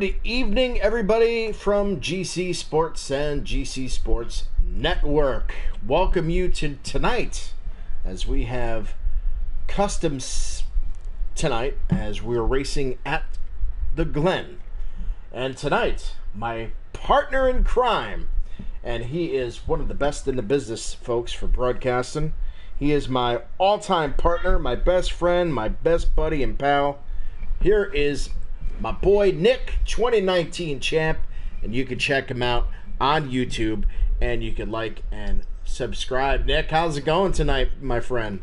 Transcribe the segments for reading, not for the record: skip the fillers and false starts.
Good evening, everybody from GC Sports and GC Sports Network. Welcome you to tonight as we have customs tonight as we're racing at the Glen. And tonight, my partner in crime, and he is one of the best in the business, folks, for broadcasting. He is my all-time partner, my best friend, my best buddy and pal. Here is my boy Nick, 2019 champ, and you can check him out on YouTube, and you can like and subscribe. Nick, how's it going tonight, my friend?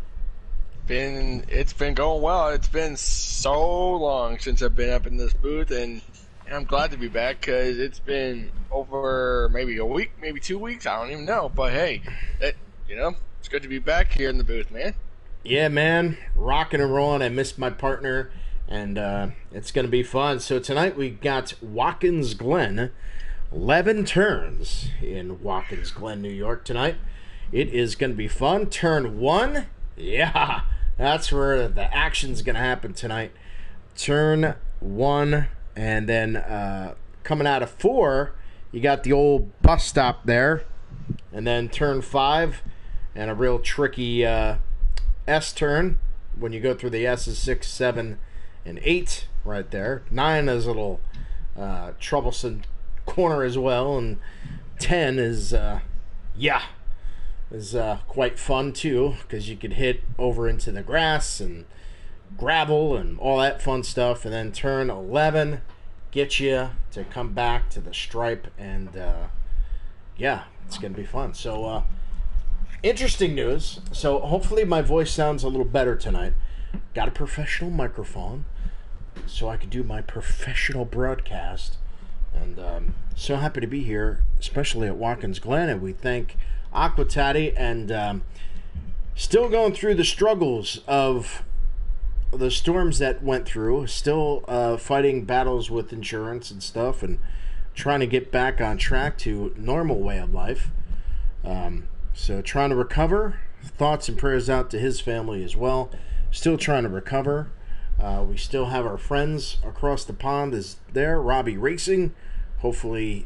It's been going well. It's been so long since I've been up in this booth, and I'm glad to be back because it's been over maybe a week, maybe 2 weeks. I don't even know, but hey, it's good to be back here in the booth, man. Yeah, man, rocking and rolling. I missed my partner. And it's going to be fun. So tonight we got Watkins Glen, 11 turns in Watkins Glen, New York tonight. It is going to be fun. Turn 1, yeah, that's where the action's going to happen tonight. Turn 1, and then coming out of 4, you got the old bus stop there. And then turn 5, and a real tricky S-turn when you go through the S's, 6, 7, and 8 right there. 9 is a little troublesome corner as well, and 10 is quite fun too, because you could hit over into the grass and gravel and all that fun stuff. And then turn 11 get you to come back to the stripe, and it's gonna be fun. So interesting news. So hopefully my voice sounds a little better tonight. Got a professional microphone so I could do my professional broadcast, and so happy to be here, especially at Watkins Glen. And we thank Aquatati, and still going through the struggles of the storms that went through, still fighting battles with insurance and stuff, and trying to get back on track to normal way of life. So trying to recover. Thoughts and prayers out to his family as well. Still trying to recover. We still have our friends across the pond is there, Robbie Racing. Hopefully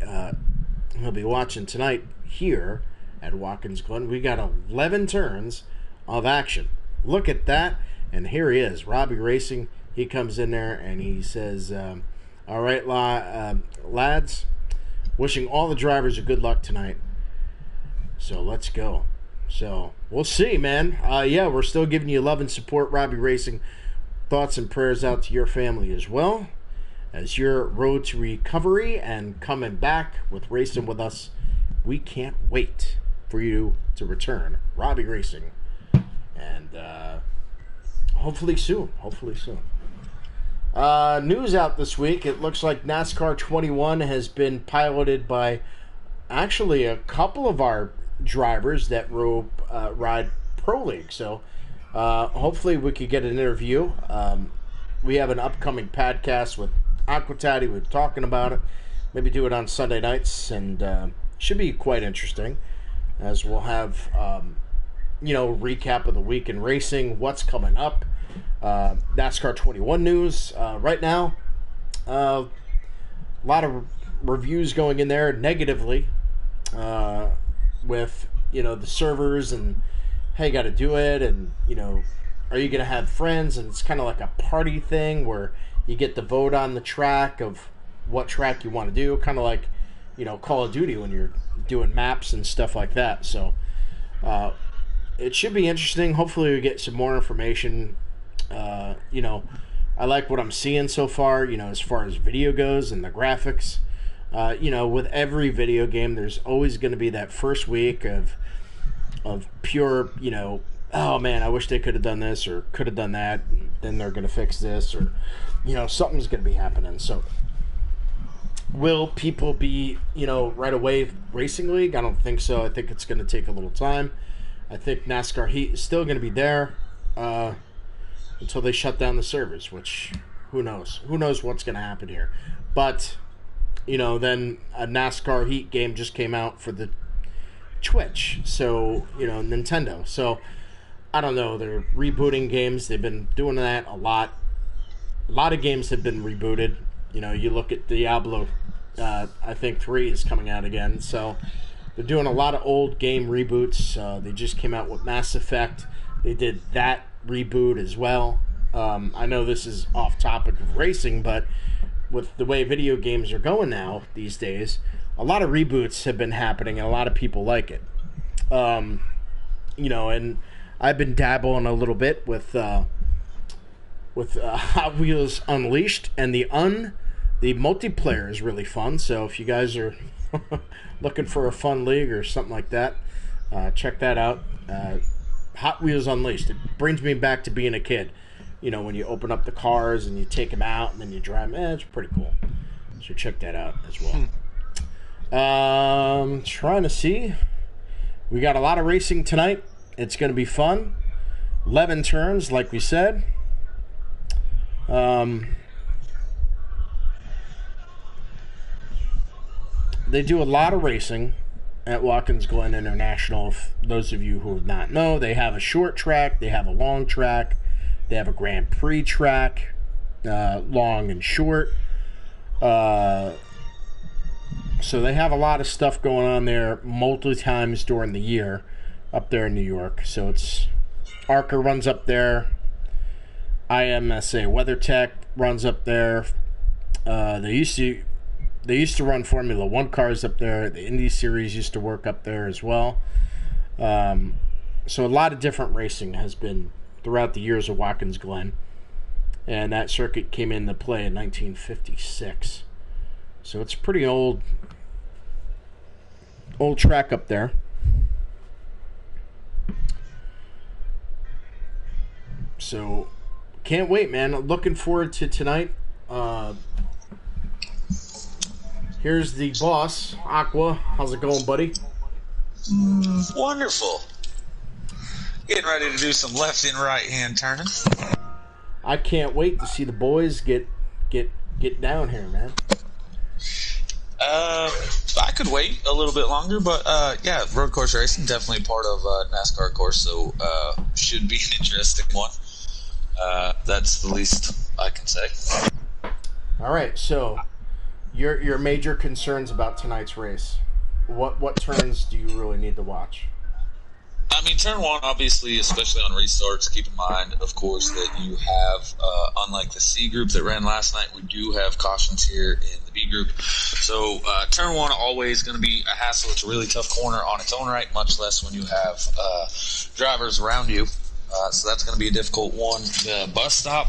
he'll be watching tonight here at Watkins Glen. We got 11 turns of action. Look at that. And here he is, Robbie Racing. He comes in there and he says, all right, lads, wishing all the drivers a good luck tonight. So let's go. So we'll see, man. We're still giving you love and support, Robbie Racing. Thoughts and prayers out to your family as well as your road to recovery and coming back with racing with us. We can't wait for you to return, Robbie Racing, and hopefully soon. News out this week. It looks like NASCAR 21 has been piloted by actually a couple of our drivers that ride Pro League. So hopefully we could get an interview. We have an upcoming podcast with Aquatati. We're talking about it. Maybe do it on Sunday nights, and should be quite interesting, as we'll have recap of the week in racing, what's coming up, NASCAR 21 news right now. A lot of reviews going in there negatively with the servers and how you got to do it, and are you going to have friends, and it's kind of like a party thing where you get to vote on the track of what track you want to do, kind of like Call of Duty when you're doing maps and stuff like that. So it should be interesting. Hopefully we get some more information. I like what I'm seeing so far, as far as video goes and the graphics. With every video game, there's always going to be that first week of pure, oh man, I wish they could have done this or could have done that. Then they're going to fix this, or, something's going to be happening. So will people be, right away racing league? I don't think so. I think it's going to take a little time. I think NASCAR Heat is still going to be there until they shut down the servers, which who knows? Who knows what's going to happen here? But, then a NASCAR Heat game just came out for the Twitch, so, Nintendo. So, I don't know. They're rebooting games. They've been doing that a lot. A lot of games have been rebooted. You look at Diablo, I think 3 is coming out again. So they're doing a lot of old game reboots. They just came out with Mass Effect. They did that reboot as well. I know this is off topic of racing, but with the way video games are going now these days, a lot of reboots have been happening, and a lot of people like it. And I've been dabbling a little bit with Hot Wheels Unleashed, and the multiplayer is really fun. So if you guys are looking for a fun league or something like that, check that out. Hot Wheels Unleashed. It brings me back to being a kid. When you open up the cars and you take them out and then you drive them. It's pretty cool. So check that out as well. Trying to see. We got a lot of racing tonight. It's going to be fun. 11 turns, like we said. They do a lot of racing at Watkins Glen International. If those of you who have not know, they have a short track, they have a long track, they have a Grand Prix track, long and short. So they have a lot of stuff going on there multiple times during the year up there in New York. So it's ARCA runs up there, IMSA WeatherTech runs up there. They used to run Formula One cars up there. The Indy Series used to work up there as well. So a lot of different racing has been throughout the years of Watkins Glen. And that circuit came into play in 1956. So it's a pretty old track up there. So can't wait, man. Looking forward to tonight. Here's the boss, Aqua. How's it going, buddy? Wonderful. Getting ready to do some left and right hand turning. I can't wait to see the boys get down here, man. I could wait a little bit longer, but yeah, road course racing definitely part of NASCAR course, so should be an interesting one. That's the least I can say. All right, so your major concerns about tonight's race. What turns do you really need to watch? I mean, turn one, obviously, especially on restarts, keep in mind, of course, that you have, unlike the C group that ran last night, we do have cautions here in the B group. So turn one always going to be a hassle. It's a really tough corner on its own right, much less when you have drivers around you. So that's going to be a difficult one. The bus stop.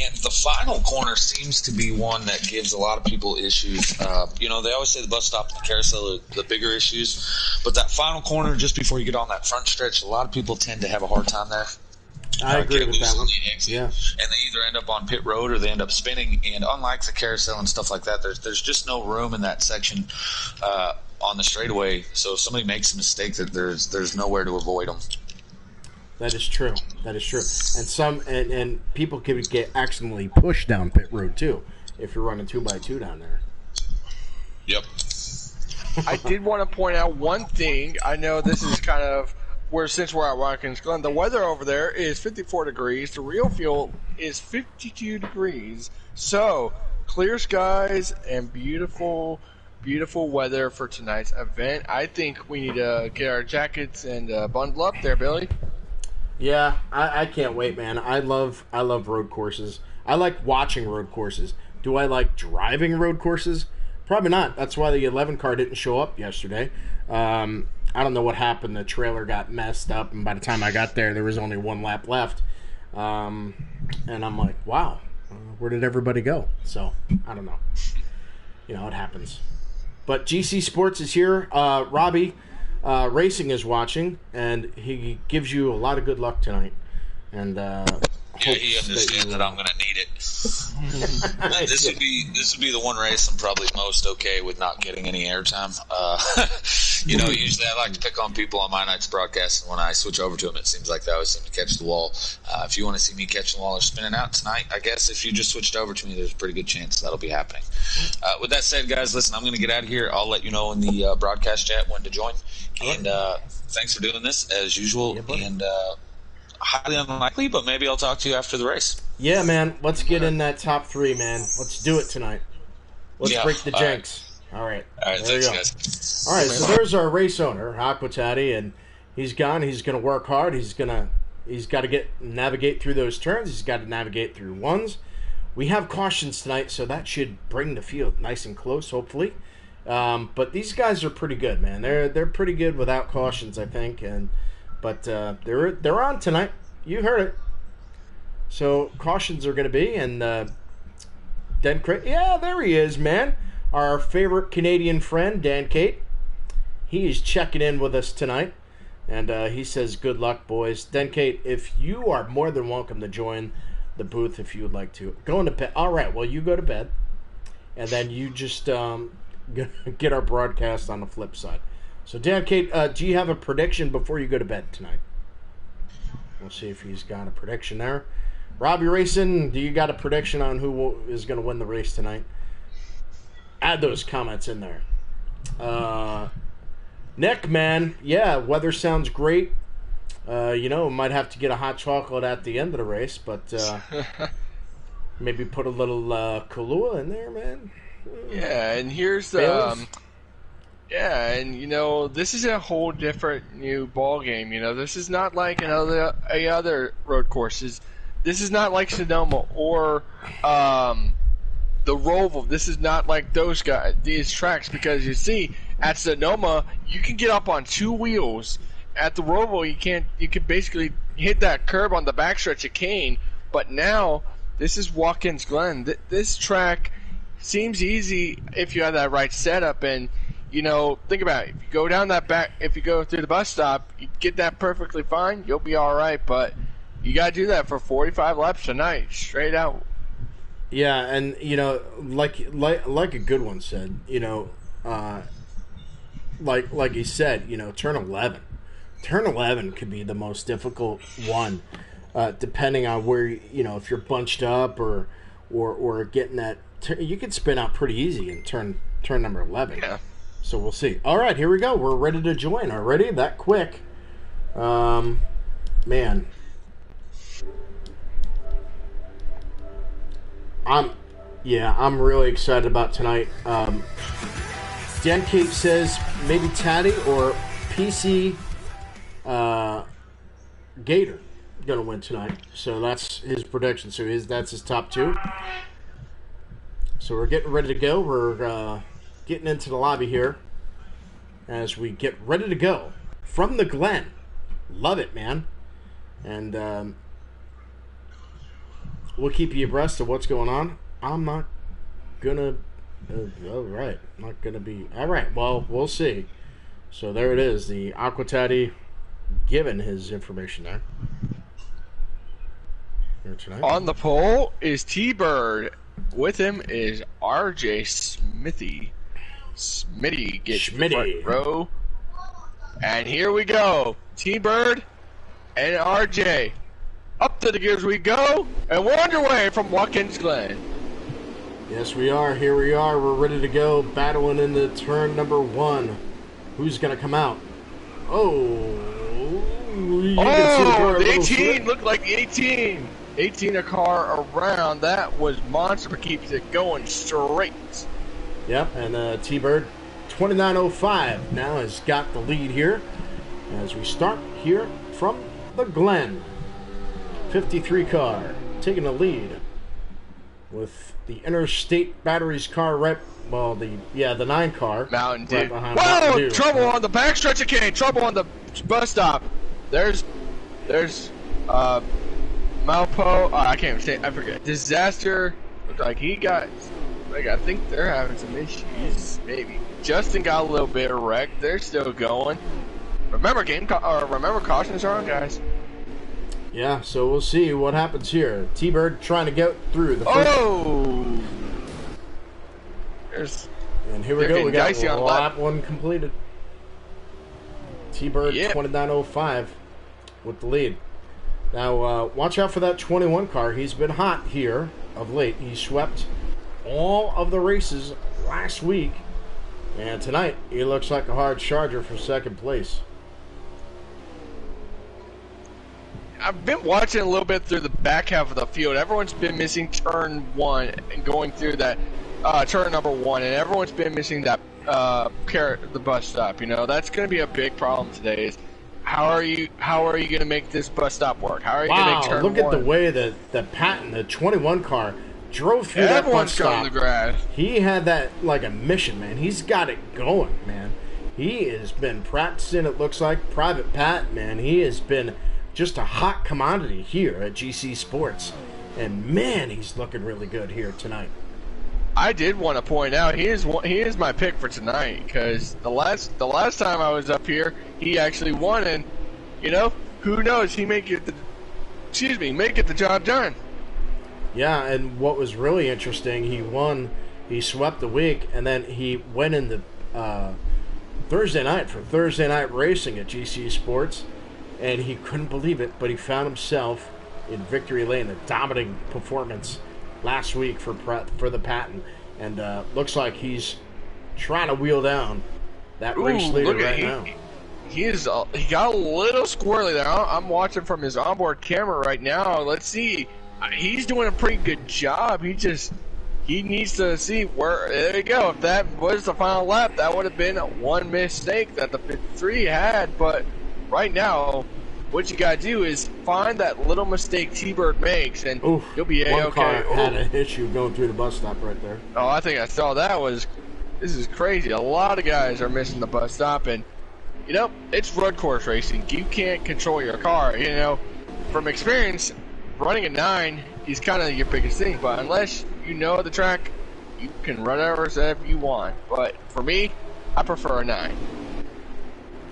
And the final corner seems to be one that gives a lot of people issues. They always say the bus stop and the carousel are the bigger issues. But that final corner, just before you get on that front stretch, a lot of people tend to have a hard time there. I agree with that one. Yeah. And they either end up on pit road or they end up spinning. And unlike the carousel and stuff like that, there's just no room in that section on the straightaway. So if somebody makes a mistake, there's nowhere to avoid them. That is true. And people can get accidentally pushed down pit road too if you're running 2x2 down there. Yep. I did want to point out one thing. I know this is kind of since we're at Watkins Glen, the weather over there is 54 degrees. The real fuel is 52 degrees. So clear skies and beautiful, beautiful weather for tonight's event. I think we need to get our jackets and bundle up there, Billy. Yeah, I can't wait, man. I love road courses. I like watching road courses. Do I like driving road courses? Probably not. That's why the 11 car didn't show up yesterday. I don't know what happened. The trailer got messed up, and by the time I got there was only one lap left. And I'm like, wow, where did everybody go? So, I don't know. It happens. But GC Sports is here. Robbie Racing is watching, and he gives you a lot of good luck tonight. And he understands that I'm going to need it. This would be the one race I'm probably most okay with not getting any airtime. Usually I like to pick on people on my night's broadcast, and when I switch over to them, it seems like they always seem to catch the wall. If you want to see me catch the wall or spinning out tonight, I guess if you just switched over to me, there's a pretty good chance that'll be happening. With that said, guys, listen, I'm going to get out of here. I'll let you know in the broadcast chat when to join. And thanks for doing this, as usual. Yeah, and highly unlikely, but maybe I'll talk to you after the race. Yeah, man. Let's get in that top 3, man. Let's do it tonight. Let's break the jinx. All right. All right, There we thanks, go. guys. All right, so there's our race owner, Aquatati, and he's gone. He's going to work hard. He's got to navigate through those turns. He's got to navigate through ones. We have cautions tonight, so that should bring the field nice and close, hopefully. But these guys are pretty good, man. They're pretty good without cautions, I think. But they're on tonight. You heard it. So cautions are going to be, and Dan Crate. Yeah, there he is, man. Our favorite Canadian friend, Dan Kate. He is checking in with us tonight, and he says, "Good luck, boys." Dan Kate, if you are more than welcome to join the booth if you would like to. Going to bed. All right. Well, you go to bed, and then you just get our broadcast on the flip side. So, Dan Kate, do you have a prediction before you go to bed tonight? We'll see if he's got a prediction there. Robbie Racing, do you got a prediction on who is going to win the race tonight? Add those comments in there. Nick, man, yeah, weather sounds great. Might have to get a hot chocolate at the end of the race, but maybe put a little Kahlua in there, man. Yeah, and here's the this is a whole different new ball game. This is not like other road courses. This is not like Sonoma or the Roval. This is not like these tracks, because you see at Sonoma you can get up on 2 wheels. At the Roval you can't. You can basically hit that curb on the backstretch of Kane. But now this is Watkins Glen. This track seems easy if you have that right setup. And think about it. If you go down if you go through the bus stop, you get that perfectly fine. You'll be all right. But you got to do that for 45 laps tonight, straight out. Yeah, and like a good one said, like he said, turn 11. Turn 11 could be the most difficult one, depending on where if you're bunched up or getting that. You could spin out pretty easy in turn number 11. Yeah. So we'll see. All right, here we go. We're ready to join already. That quick, man. I'm really excited about tonight. Dan Kate says maybe Taddy or PC Gator gonna win tonight. So that's his prediction. So that's his top 2. So we're getting ready to go. We're getting into the lobby here as we get ready to go from the Glen. Love it, man. And we'll keep you abreast of what's going on. I'm not gonna. All right, not gonna be. All right, well, we'll see. So there it is. The Aquatati giving his information there. Here tonight. On the pole is T-Bird. With him is RJ Smithy. Smitty gets the front row. And here we go. T-Bird and RJ. Up to the gears we go. And we're underway from Watkins Glen. Yes, we are. Here we are. We're ready to go. Battling into turn number 1. Who's going to come out? The 18 looked like 18. 18 a car around. That was monster, but keeps it going straight. Yep, and T-Bird 29.05 now has got the lead here as we start here from the Glen. 53 car taking the lead with the Interstate Batteries car the 9 car. Mountain Dew. Right behind Whoa! Mountain Dew. Trouble on the backstretch of Kane. Trouble on the bus stop. There's Malpo. I can't even say. I forget. Disaster. Looked like he got. I think they're having some issues. Maybe Justin got a little bit wrecked. They're still going. Remember cautions are on, guys. Yeah, so we'll see what happens here. T-Bird trying to get through the first. And here we go. We got lap 1 completed. T-Bird 29.05 with the lead. Now, watch out for that 21 car. He's been hot here of late. He swept all of the races last week. And tonight, he looks like a hard charger for second place. I've been watching a little bit through the back half of the field. Everyone's been missing turn 1 and going through that turn number 1, and everyone's been missing that the bus stop. You know, that's going to be a big problem today. Is how are you going to make this bus stop work? How are you going to make turn 1? Look at the way that Patton, the 21 car, drove through that bus stop. The grass. He had that like a mission, man. He's got it going, man. He has been practicing, it looks like. Private Pat, man, he has been just a hot commodity here at GC Sports. And, man, he's looking really good here tonight. I did want to point out, he is my pick for tonight, because the last time I was up here, he actually won, and, you know, who knows, he may get the job done. Yeah, and what was really interesting, he swept the week, and then he went in the Thursday night for Thursday night racing at GC Sports, and he couldn't believe it, but he found himself in victory lane, a dominating performance last week for the Patton, and looks like he's trying to wheel down that race leader right now. He got a little squirrely there. I'm watching from his onboard camera right now. Let's see. He's doing a pretty good job. He needs to see where. There you go. If that was the final lap, that would have been one mistake that the 53 had. But right now, what you got to do is find that little mistake T-Bird makes, and you'll be A-okay. One car had an issue going through the bus stop right there. Oh, I think I saw that. This is crazy. A lot of guys are missing the bus stop, and, you know, it's road course racing. You can't control your car. You know, from experience, running a 9 is kind of your biggest thing, but unless you know the track, you can run whatever you want. But for me, I prefer a 9.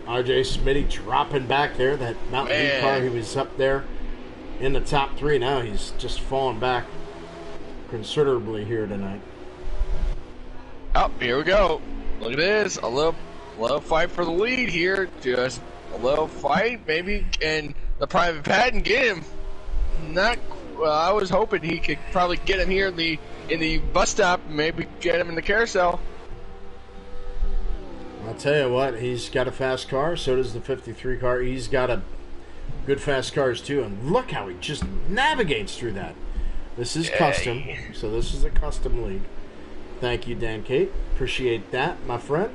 RJ Smitty dropping back there. That Mountain Dew car, he was up there in the top 3. Now he's just falling back considerably here tonight. Oh, here we go. Look at this. A little fight for the lead here. Just a little fight, maybe, and the Private Patton get him. I was hoping he could probably get him here in the bus stop, maybe get him in the carousel. I'll tell you what, he's got a fast car, so does the 53 car. He's got a good fast cars too, and look how he just navigates through that. This is custom, so this is a custom league. Thank you, Dan Kate. Appreciate that, my friend.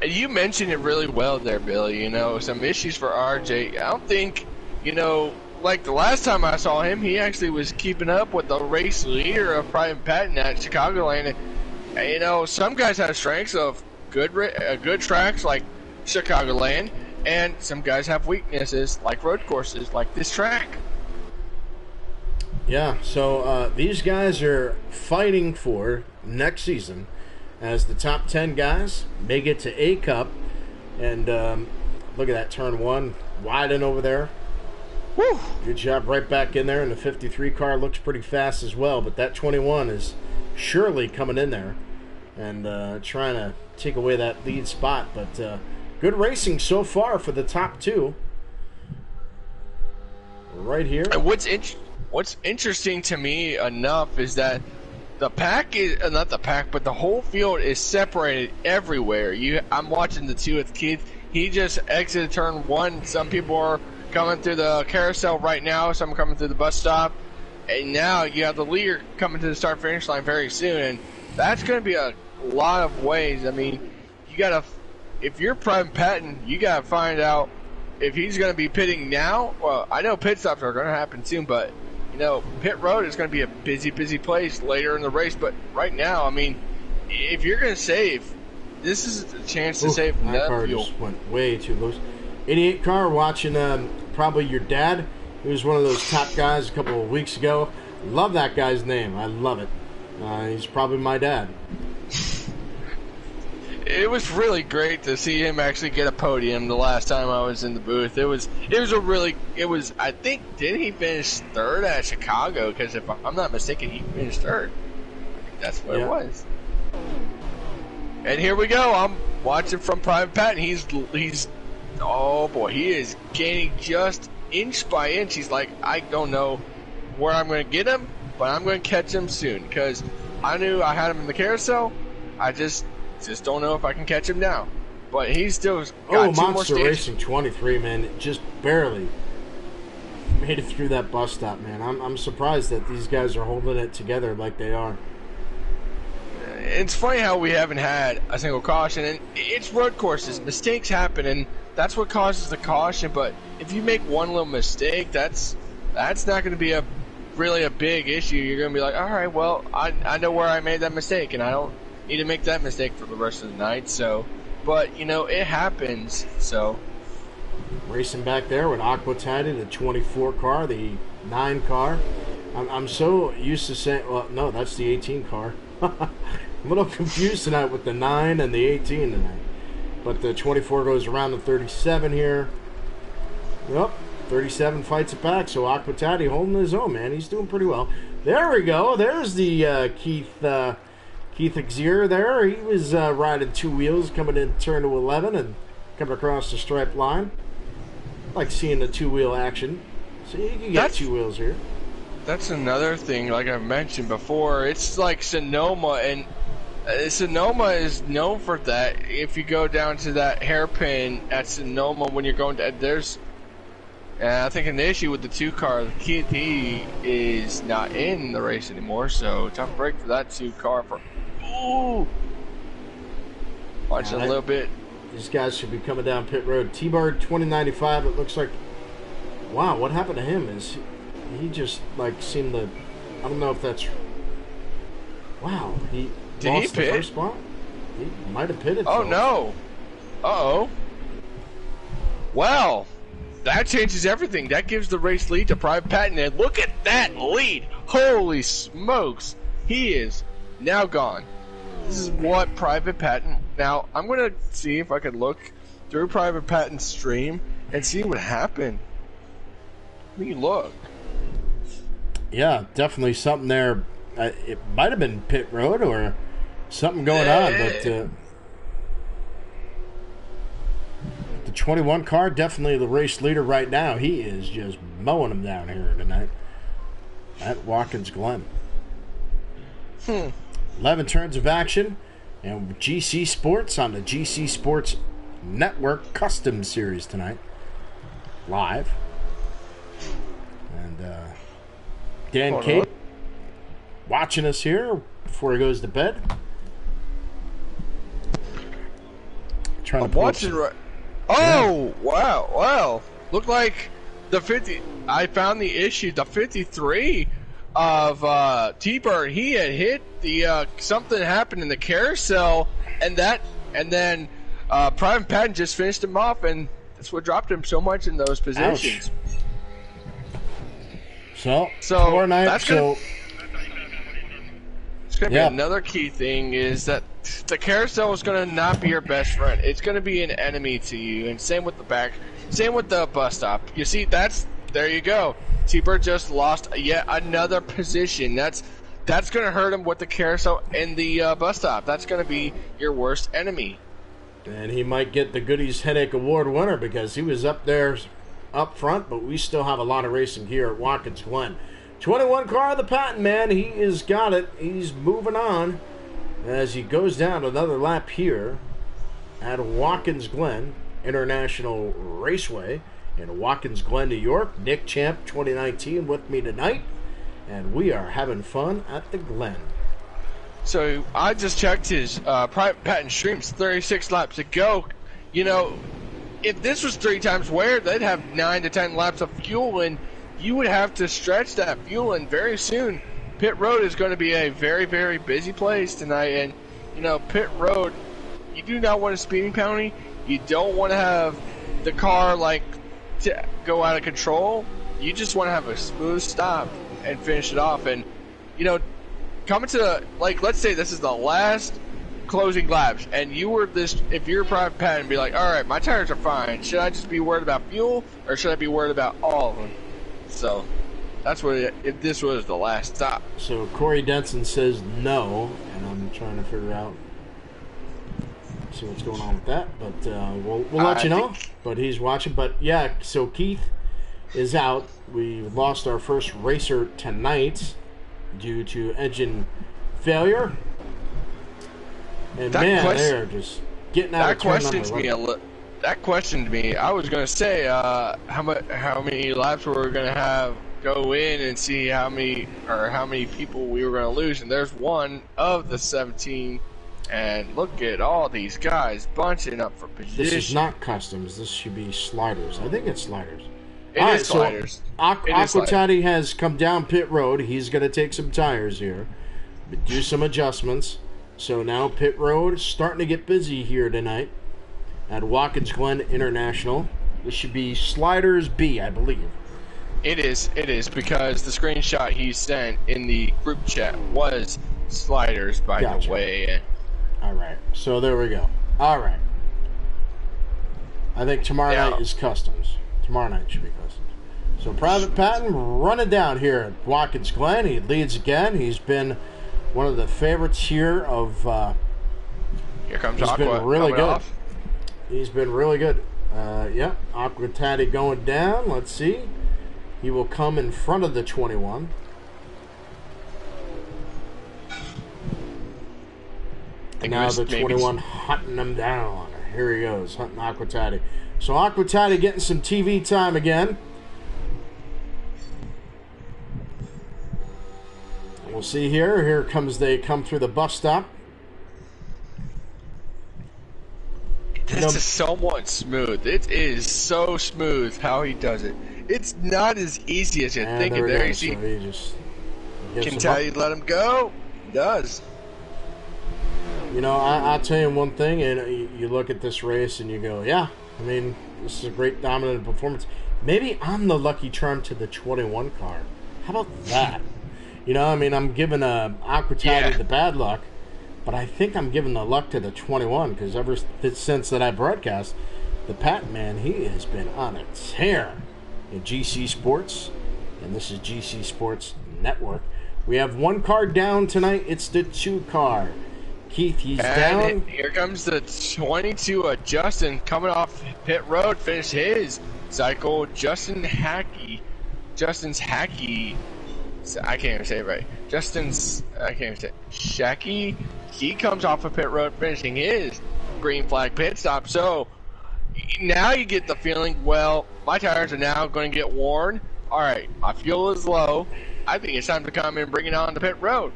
You mentioned it really well there, Billy. You know, some issues for RJ. I don't think, you know, like the last time I saw him, he actually was keeping up with the race leader of Private Patton at Chicagoland. And, you know, some guys have strengths of good tracks like Chicagoland, and some guys have weaknesses like road courses like this track. Yeah, so these guys are fighting for next season as the top 10 guys make it to A Cup. And look at that turn 1, widen over there. Woo! Good job right back in there. And the 53 car looks pretty fast as well, but that 21 is surely coming in there and trying to take away that lead spot. But good racing so far for the top 2 right here. And what's interesting to me enough is that the pack is not the pack, but the whole field is separated everywhere. I'm watching the 2 with Keith. He just exited turn 1. Some people are coming through the carousel right now. Some are coming through the bus stop, and now you have the leader coming to the start finish line very soon. And that's going to be a lot of ways. I mean, if you're Private Patton, you gotta find out if he's going to be pitting now. Well, I know pit stops are going to happen soon, but you know, pit road is going to be a busy place later in the race. But right now, I mean, if you're going to save, this is a chance to save. That car just went way too loose. 88 car watching probably your dad. He was one of those top guys a couple of weeks ago. Love that guy's name. I love it. He's probably my dad. It was really great to see him actually get a podium the last time I was in the booth. I think, didn't he finish 3rd at Chicago? Because if I'm not mistaken, he finished 3rd. I think that's what it was. And here we go. I'm watching from Private Patton. He's oh boy, he is gaining just inch by inch. He's like, I don't know where I'm going to get him, but I'm going to catch him soon. Because I knew I had him in the carousel. I just don't know if I can catch him now. but he's still got Oh, two more Monster stages. Racing 23, man, it just barely made it through that bus stop, man. I'm surprised that these guys are holding it together like they are. It's funny how we haven't had a single caution, and it's road courses. Mistakes happen, and that's what causes the caution. But if you make one little mistake, that's not going to be really a big issue. You're going to be like, all right, well, I know where I made that mistake, and I don't need to make that mistake for the rest of the night. So, but it happens. So, Racing back there with Aquatati, the 24 car, the 9 car. I'm so used to saying, well, no, that's the 18 car. I'm a little confused tonight with the 9 and the 18 tonight. But the 24 goes around the 37 here. Yep, 37 fights it back. So Aquatati holding his own, man. He's doing pretty well. There we go. There's the Keith Exer there. He was riding 2 wheels coming in turn to 11 and coming across the stripe line. I like seeing the 2-wheel action. So you can get 2 wheels here. That's another thing, like I mentioned before. It's like Sonoma, and Sonoma is known for that. If you go down to that hairpin at Sonoma, when you're going to, there's, I think an issue with the 2 car. The KT is not in the race anymore, so tough break for that 2 car. Watching a little bit. These guys should be coming down pit road. T-Bird 2095. It looks like, wow, what happened to him? Is he just like seemed to, I don't know if that's, wow, he lost the first spot? He might have pitted. Oh, no. Uh-oh. Well, that changes everything. That gives the race lead to Private Patton. And look at that lead. Holy smokes. He is now gone. This is what Private Patton... Now, I'm going to see if I can look through Private Patton's stream and see what happened. Let me look. Yeah, definitely something there. It might have been pit road or something going on, but the 21 car, definitely the race leader right now. He is just mowing them down here tonight at Watkins Glen. 11 turns of action, and GC Sports on the GC Sports Network Custom Series tonight, live. And Dan Cape watching us here before he goes to bed. I'm watching right. Oh, yeah. Wow. Looked like the 50. I found the issue. The 53 of T-Bird. He had hit the something happened in the carousel, and then Private Patton just finished him off, and that's what dropped him so much in those positions. Ouch. So that's gonna be another key thing is that the carousel is going to not be your best friend. It's going to be an enemy to you, and same with the bus stop. You see, there you go. T-Bird just lost yet another position. That's going to hurt him with the carousel and the bus stop. That's going to be your worst enemy. And he might get the Goodies Headache Award winner because he was up there up front, but we still have a lot of racing here at Watkins Glen. 21 car, the Patton man, he has got it. He's moving on as he goes down another lap here at Watkins Glen International Raceway in Watkins Glen, New York. Nick Champ 2019 with me tonight, and we are having fun at the Glen. So I just checked his Private Patton streams, 36 laps to go. You know, if this was 3 times wear, they'd have 9 to 10 laps of fuel, and you would have to stretch that fuel, and very soon pit road is going to be a very, very busy place tonight. And, you know, pit road, you do not want a speeding penalty. You don't want to have the car, to go out of control. You just want to have a smooth stop and finish it off. And, you know, coming to, let's say this is the last closing laps, and if you're a Private Patton, be like, all right, my tires are fine. Should I just be worried about fuel, or should I be worried about all of them? So that's what if this was the last stop. So Corey Denson says no, and I'm trying to figure out, see what's going on with that. But we'll let you know. But he's watching. But yeah, so Keith is out. We lost our first racer tonight due to engine failure. And man, they're just getting out of turn number 11. That questioned me. I was gonna say how many laps we were gonna have go in and see how many people we were gonna lose, and there's one of the 17. And look at all these guys bunching up for position. This is not customs. This should be sliders. I think it's sliders. It is sliders. So Aquatati has come down pit road. He's going to take some tires here, do some adjustments. So now pit road starting to get busy here tonight at Watkins Glen International. This should be sliders B, I believe. It is because the screenshot he sent in the group chat was sliders, by the way. All right, so there we go. All right. I think tomorrow night is customs. Tomorrow night should be customs. So Private Patton running down here at Watkins Glen. He leads again. He's been one of the favorites here of... here comes Aqua. He's been really good. Off. He's been really good. Yeah, Aquatati going down. Let's see. He will come in front of the 21. And now the 21 hunting him down. Here he goes, hunting Aquatati. So Aquatati getting some TV time again. We'll see here. Here comes they come through the bus stop. This is somewhat smooth. It is so smooth how he does it. It's not as easy as you think. There you see. So he can tell you let him go. He does. You know, I'll tell you one thing, and you look at this race and you go, yeah, I mean, this is a great dominant performance. Maybe I'm the lucky charm to the 21 car. How about that? You know, I mean, I'm giving Aquatati the bad luck, but I think I'm giving the luck to the 21 because ever since that I broadcast, the Pat man, he has been on a tear in GC Sports, and this is GC Sports Network. We have one car down tonight. It's the 2 car. Keith, he's down. Here comes the 22 Justin coming off pit road. Finished his cycle. Justin's hacky. I can't even say it right. I can't even say it. Shacky. He comes off of pit road, finishing his green flag pit stop. So now you get the feeling, well, my tires are now going to get worn. All right, my fuel is low. I think it's time to come and bring it on the pit road.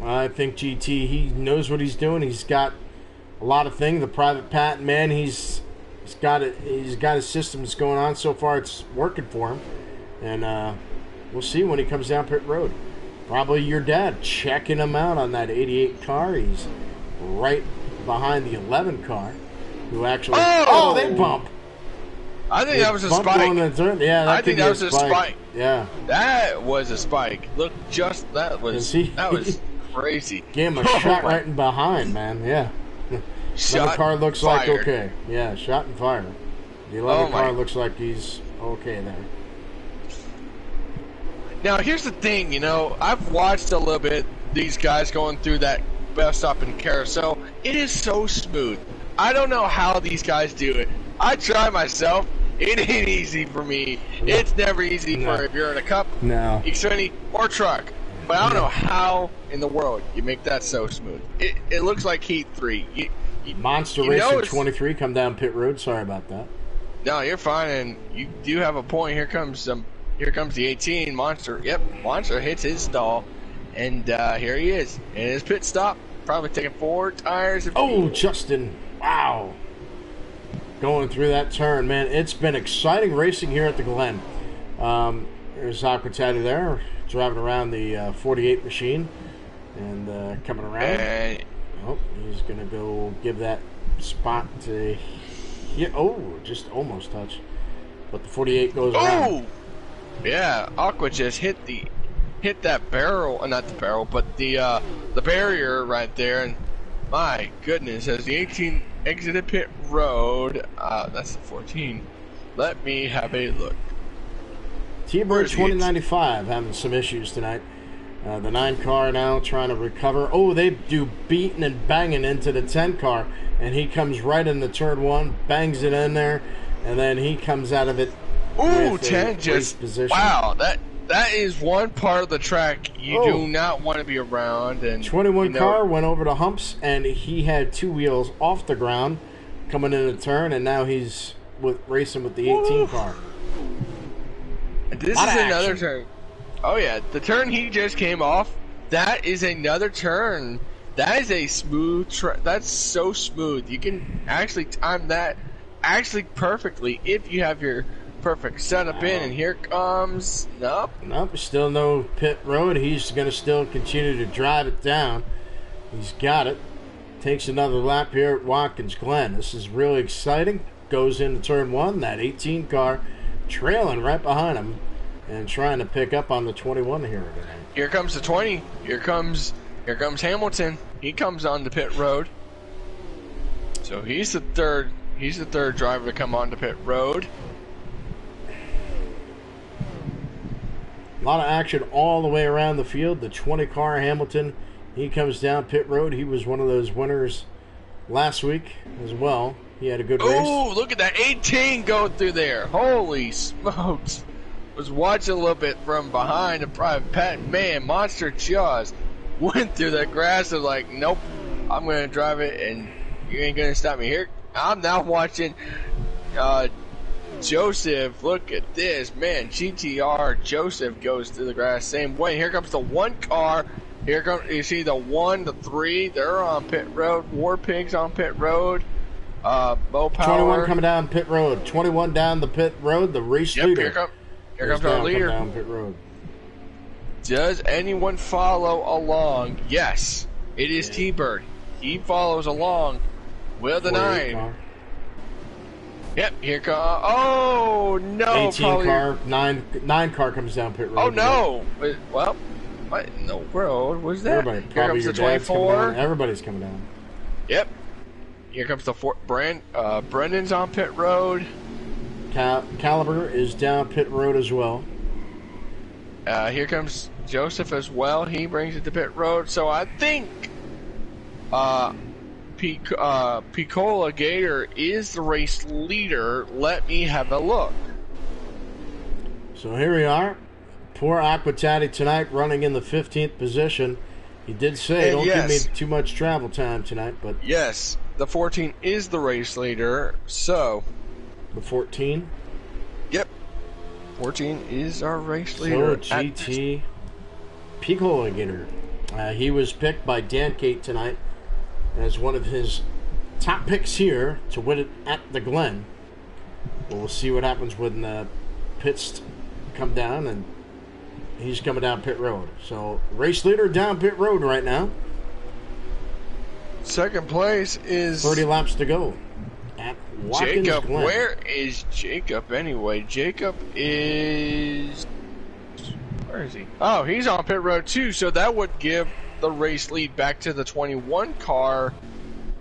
I think GT, he knows what he's doing. He's got a lot of things. The Private Pat man, he's got his systems going on. So far, it's working for him, and we'll see when he comes down pit road. Probably your dad checking him out on that 88 car. He's right behind the 11 car, who actually they bump. I think that was a spike. Yeah, I think that was a spike. Yeah, that was a spike. Look, that was crazy. Gave him a shot right in behind, man. Yeah. The car looks like okay. Yeah, shot and fire. The 11 car looks like he's okay there. Now, here's the thing, you know, I've watched a little bit these guys going through that bus stop in carousel. It is so smooth. I don't know how these guys do it. I try myself. It ain't easy for me. No. It's never easy for if you're in a Cup, Xfinity, or truck. But I don't know how in the world you make that so smooth. It looks like Heat 3. Monster Racing 23 come down pit road. Sorry about that. No, you're fine, and you do have a point. Here comes the 18 Monster. Yep, Monster hits his stall, and here he is in his pit stop. Probably taking 4 tires. Justin! Wow, going through that turn, man. It's been exciting racing here at the Glen. There's Aquatati there, driving around the 48 machine, and coming around. He's gonna go give that spot to. Just almost touched, but the 48 goes around. Yeah, Aqua just hit that barrel, not the barrel, but the barrier right there, and my goodness, as the 18 exited pit road, that's the 14. Let me have a look. T-Bird 2095 having some issues tonight. The 9 car now trying to recover. They do beating and banging into the 10 car, and he comes right into turn 1, bangs it in there, and then he comes out of it. 10 just position. Wow, that is one part of the track you do not want to be around. And 21 car went over the humps, and he had 2 wheels off the ground coming in a turn, and now he's racing with the 18 car. This is another turn. Oh, yeah. The turn he just came off, that is another turn. That is a smooth that's so smooth. You can actually time that actually perfectly if you have your perfect setup in. And here comes... Nope, still no pit road. He's going to still continue to drive it down. He's got it. Takes another lap here at Watkins Glen. This is really exciting. Goes into turn 1. That 18 car trailing right behind him and trying to pick up on the 21 here today. Here comes the 20. Here comes Hamilton. He comes on the pit road. So he's the third driver to come on the pit road. A lot of action all the way around the field. The 20 car Hamilton, he comes down pit road. He was one of those winners last week as well. He had a good race. Oh, look at that 18 going through there. Holy smokes. Was watching a little bit from behind the private pet. Man, Monster Jaws went through that grass and like, nope, I'm going to drive it and you ain't going to stop me here. I'm now watching Joseph. Look at this. Man, GTR Joseph goes through the grass same way. Here comes the 1 car. Here comes, you see the 1, the 3. They're on pit road. War Pigs on pit road. Bow Power. 21 coming down pit road. 21 down the pit road. The race leader. Here comes our leader. Down pit road. Does anyone follow along? Yes. It is T-Bird. He follows along with the 9. Car. Yep, here comes... Oh, no. 18 car, 9 car comes down pit road. Oh, no. Well, what in the world was that? Everybody, here comes the 24. Everybody's coming down. Yep. Here comes the Brendan's on pit road. Caliber is down pit road as well. Here comes Joseph as well. He brings it to pit road. So I think Piccola Gator is the race leader. Let me have a look. So here we are. Poor Aquatati tonight running in the 15th position. He did say, don't give me too much travel time tonight. But yes, the 14 is the race leader. So the 14? Yep. 14 is our race leader. So GT Piccola Gator. He was picked by Dan Kate tonight as one of his top picks here to win it at the Glen. But we'll see what happens when the pits come down, and he's coming down pit road. So race leader down pit road right now. Second place is 30 laps to go at Watkins Jacob. Glen. Where is Jacob anyway? Jacob is... Where is he? Oh, he's on pit road too, so that would give the race lead back to the 21 car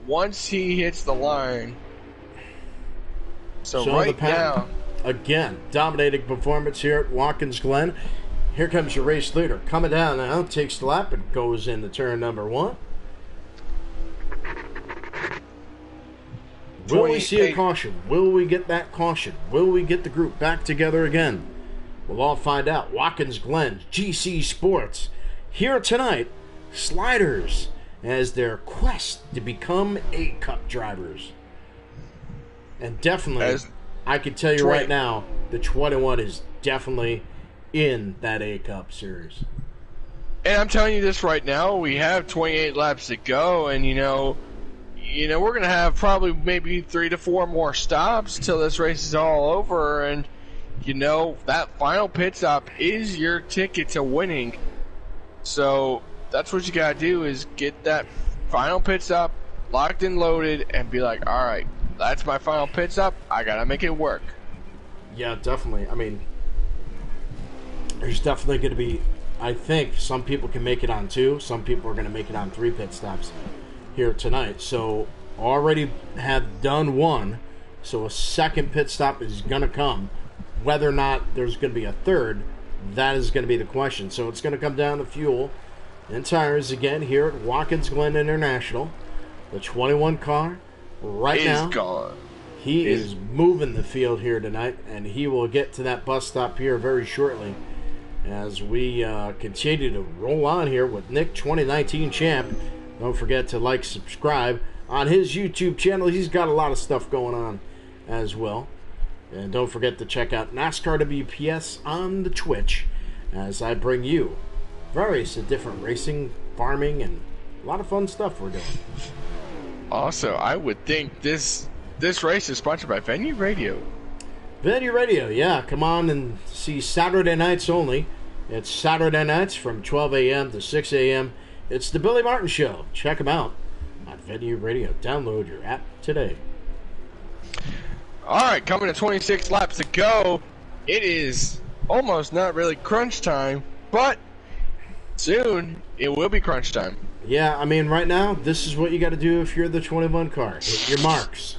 once he hits the line. So right now... Again, dominating performance here at Watkins Glen. Here comes your race leader. Coming down now, takes the lap and goes into turn number 1. Will we see a caution? Will we get that caution? Will we get the group back together again? We'll all find out. Watkins Glen, GC Sports. Here tonight, Sliders as their quest to become A-Cup drivers. And definitely, I can tell you right now, the 21 is definitely in that A-Cup series. And I'm telling you this right now, we have 28 laps to go, and you know, we're going to have probably maybe 3 to 4 more stops till this race is all over, and that final pit stop is your ticket to winning. So that's what you got to do, is get that final pit stop locked and loaded and be like, all right, that's my final pit stop. I got to make it work. Yeah, definitely. I mean, there's definitely going to be, I think some people can make it on 2. Some people are going to make it on 3 pit stops here tonight. So already have done 1. So a second pit stop is going to come. Whether or not there's going to be a third, that is going to be the question. So it's going to come down to fuel and tires again here at Watkins Glen International. The 21 car right now. Gone. He is moving the field here tonight, and he will get to that bus stop here very shortly as we continue to roll on here with Nick, 2019 champ. Don't forget to like, subscribe on his YouTube channel. He's got a lot of stuff going on as well. And don't forget to check out NASCAR WPS on the Twitch as I bring you various different racing, farming, and a lot of fun stuff we're doing. Also, I would think this race is sponsored by Venue Radio. Venue Radio, yeah. Come on and see Saturday nights only. It's Saturday nights from 12 a.m. to 6 a.m. It's the Billy Martin Show. Check them out on Venue Radio. Download your app today. All right, coming to 26 laps to go. It is almost not really crunch time, but soon it will be crunch time. Yeah, I mean, right now, this is what you got to do if you're the 21 car. Hit your marks.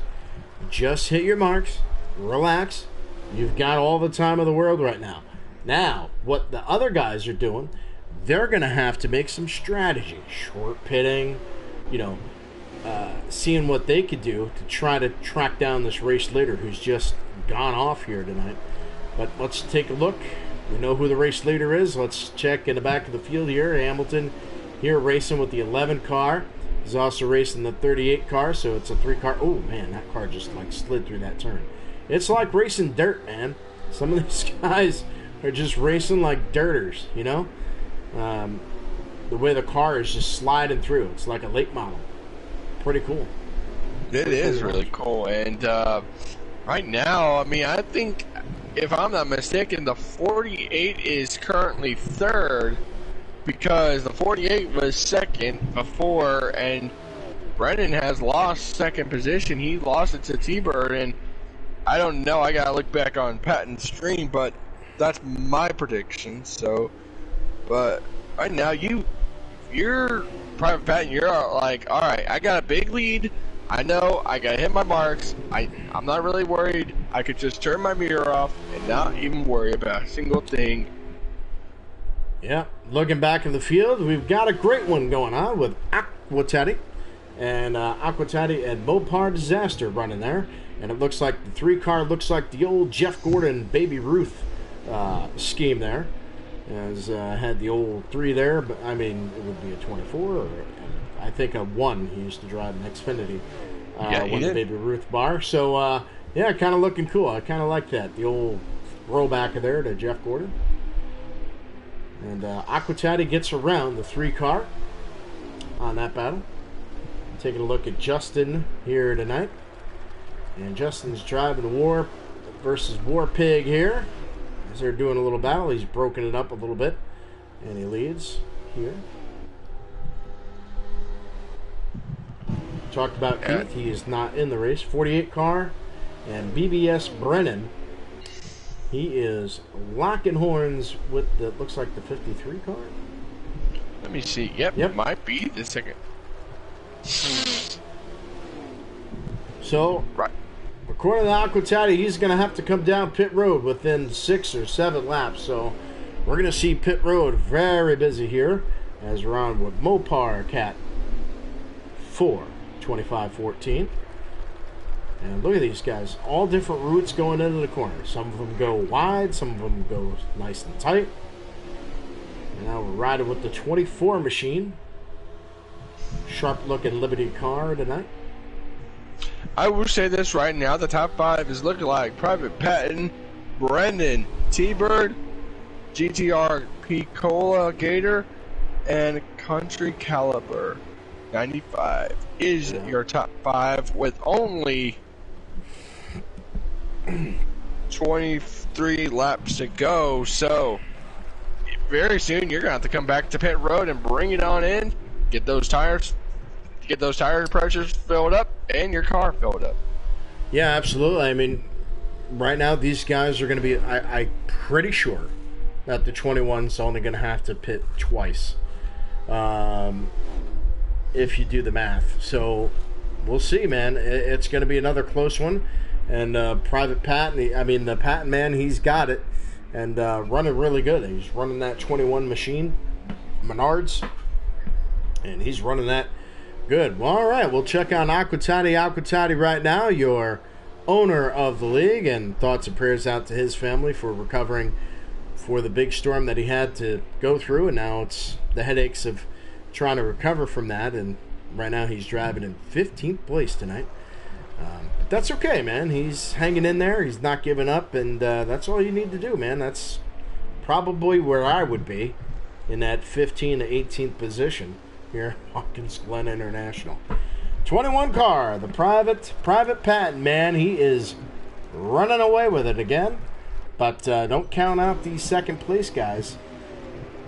Just hit your marks. Relax. You've got all the time of the world right now. Now, what the other guys are doing, they're going to have to make some strategy. Short pitting, seeing what they could do to try to track down this race leader who's just gone off here tonight. But let's take a look. We know who the race leader is. Let's check in the back of the field here. Hamilton here racing with the 11 car. He's also racing the 38 car, so it's a 3-car. Oh, man, that car just, slid through that turn. It's like racing dirt, man. Some of these guys are just racing like dirters, the way the car is just sliding through. It's like a late model. Pretty cool. It is really cool. And right now, I think, if I'm not mistaken, the 48 is currently third because the 48 was second before, and Brennan has lost second position. He lost it to T-Bird, and I don't know. I got to look back on Patton's stream, but that's my prediction. So, but right now, you're Private Patton, you're like, all right, I got a big lead. I know I got to hit my marks. I'm not really worried. I could just turn my mirror off and not even worry about a single thing. Yeah, looking back in the field, we've got a great one going on with Aquatati. And Aquatati and Mopar Disaster running there. And it looks like the 3-car looks like the old Jeff Gordon Baby Ruth scheme there. As had the old 3 there, but it would be a 24 or I think a 1. He used to drive an Xfinity with the Baby Ruth bar. So yeah, kind of looking cool. I kind of like that. The old throwback there to Jeff Gordon. And Aquatati gets around the 3-car on that battle. Taking a look at Justin here tonight. And Justin's driving War versus War Pig here. As they're doing a little battle, he's broken it up a little bit. And he leads here. Talked about Keith. He is not in the race. 48 car. And BBS Brennan. He is locking horns with the, looks like the 53 car. Let me see. Yep. Might be the second. So, right. According to Aquatati, he's going to have to come down pit road within 6 or 7 laps. So, we're going to see pit road very busy here as we're on with Mopar Cat 4, 25-14. And look at these guys. All different routes going into the corner. Some of them go wide. Some of them go nice and tight. And now we're riding with the 24 machine. Sharp-looking Liberty car tonight. I will say this right now. The top 5 is looking like Private Patton, Brendan, T-Bird, GTR Picola Gator, and Country Caliber 95 is your top 5 with only 23 laps to go. So very soon you're going to have to come back to pit road and bring it on in, get those tire pressures filled up and your car filled up. Yeah, absolutely. Right now these guys are going to be, I'm pretty sure that the 21's only going to have to pit twice. If you do the math. So we'll see, man. It's going to be another close one. And Private Patton, the Patton man, he's got it. And running really good. He's running that 21 machine, Menards. And he's running that good. Well, all right. We'll check on Aquatati right now, your owner of the league. And thoughts and prayers out to his family for recovering for the big storm that he had to go through, and now it's the headaches of trying to recover from that. And right now he's driving in 15th place tonight. But that's okay, man. He's hanging in there. He's not giving up, and that's all you need to do, man. That's probably where I would be, in that 15th to 18th position here at Watkins Glen International. 21 car, the private Patton, man. He is running away with it again. But don't count out these second place guys.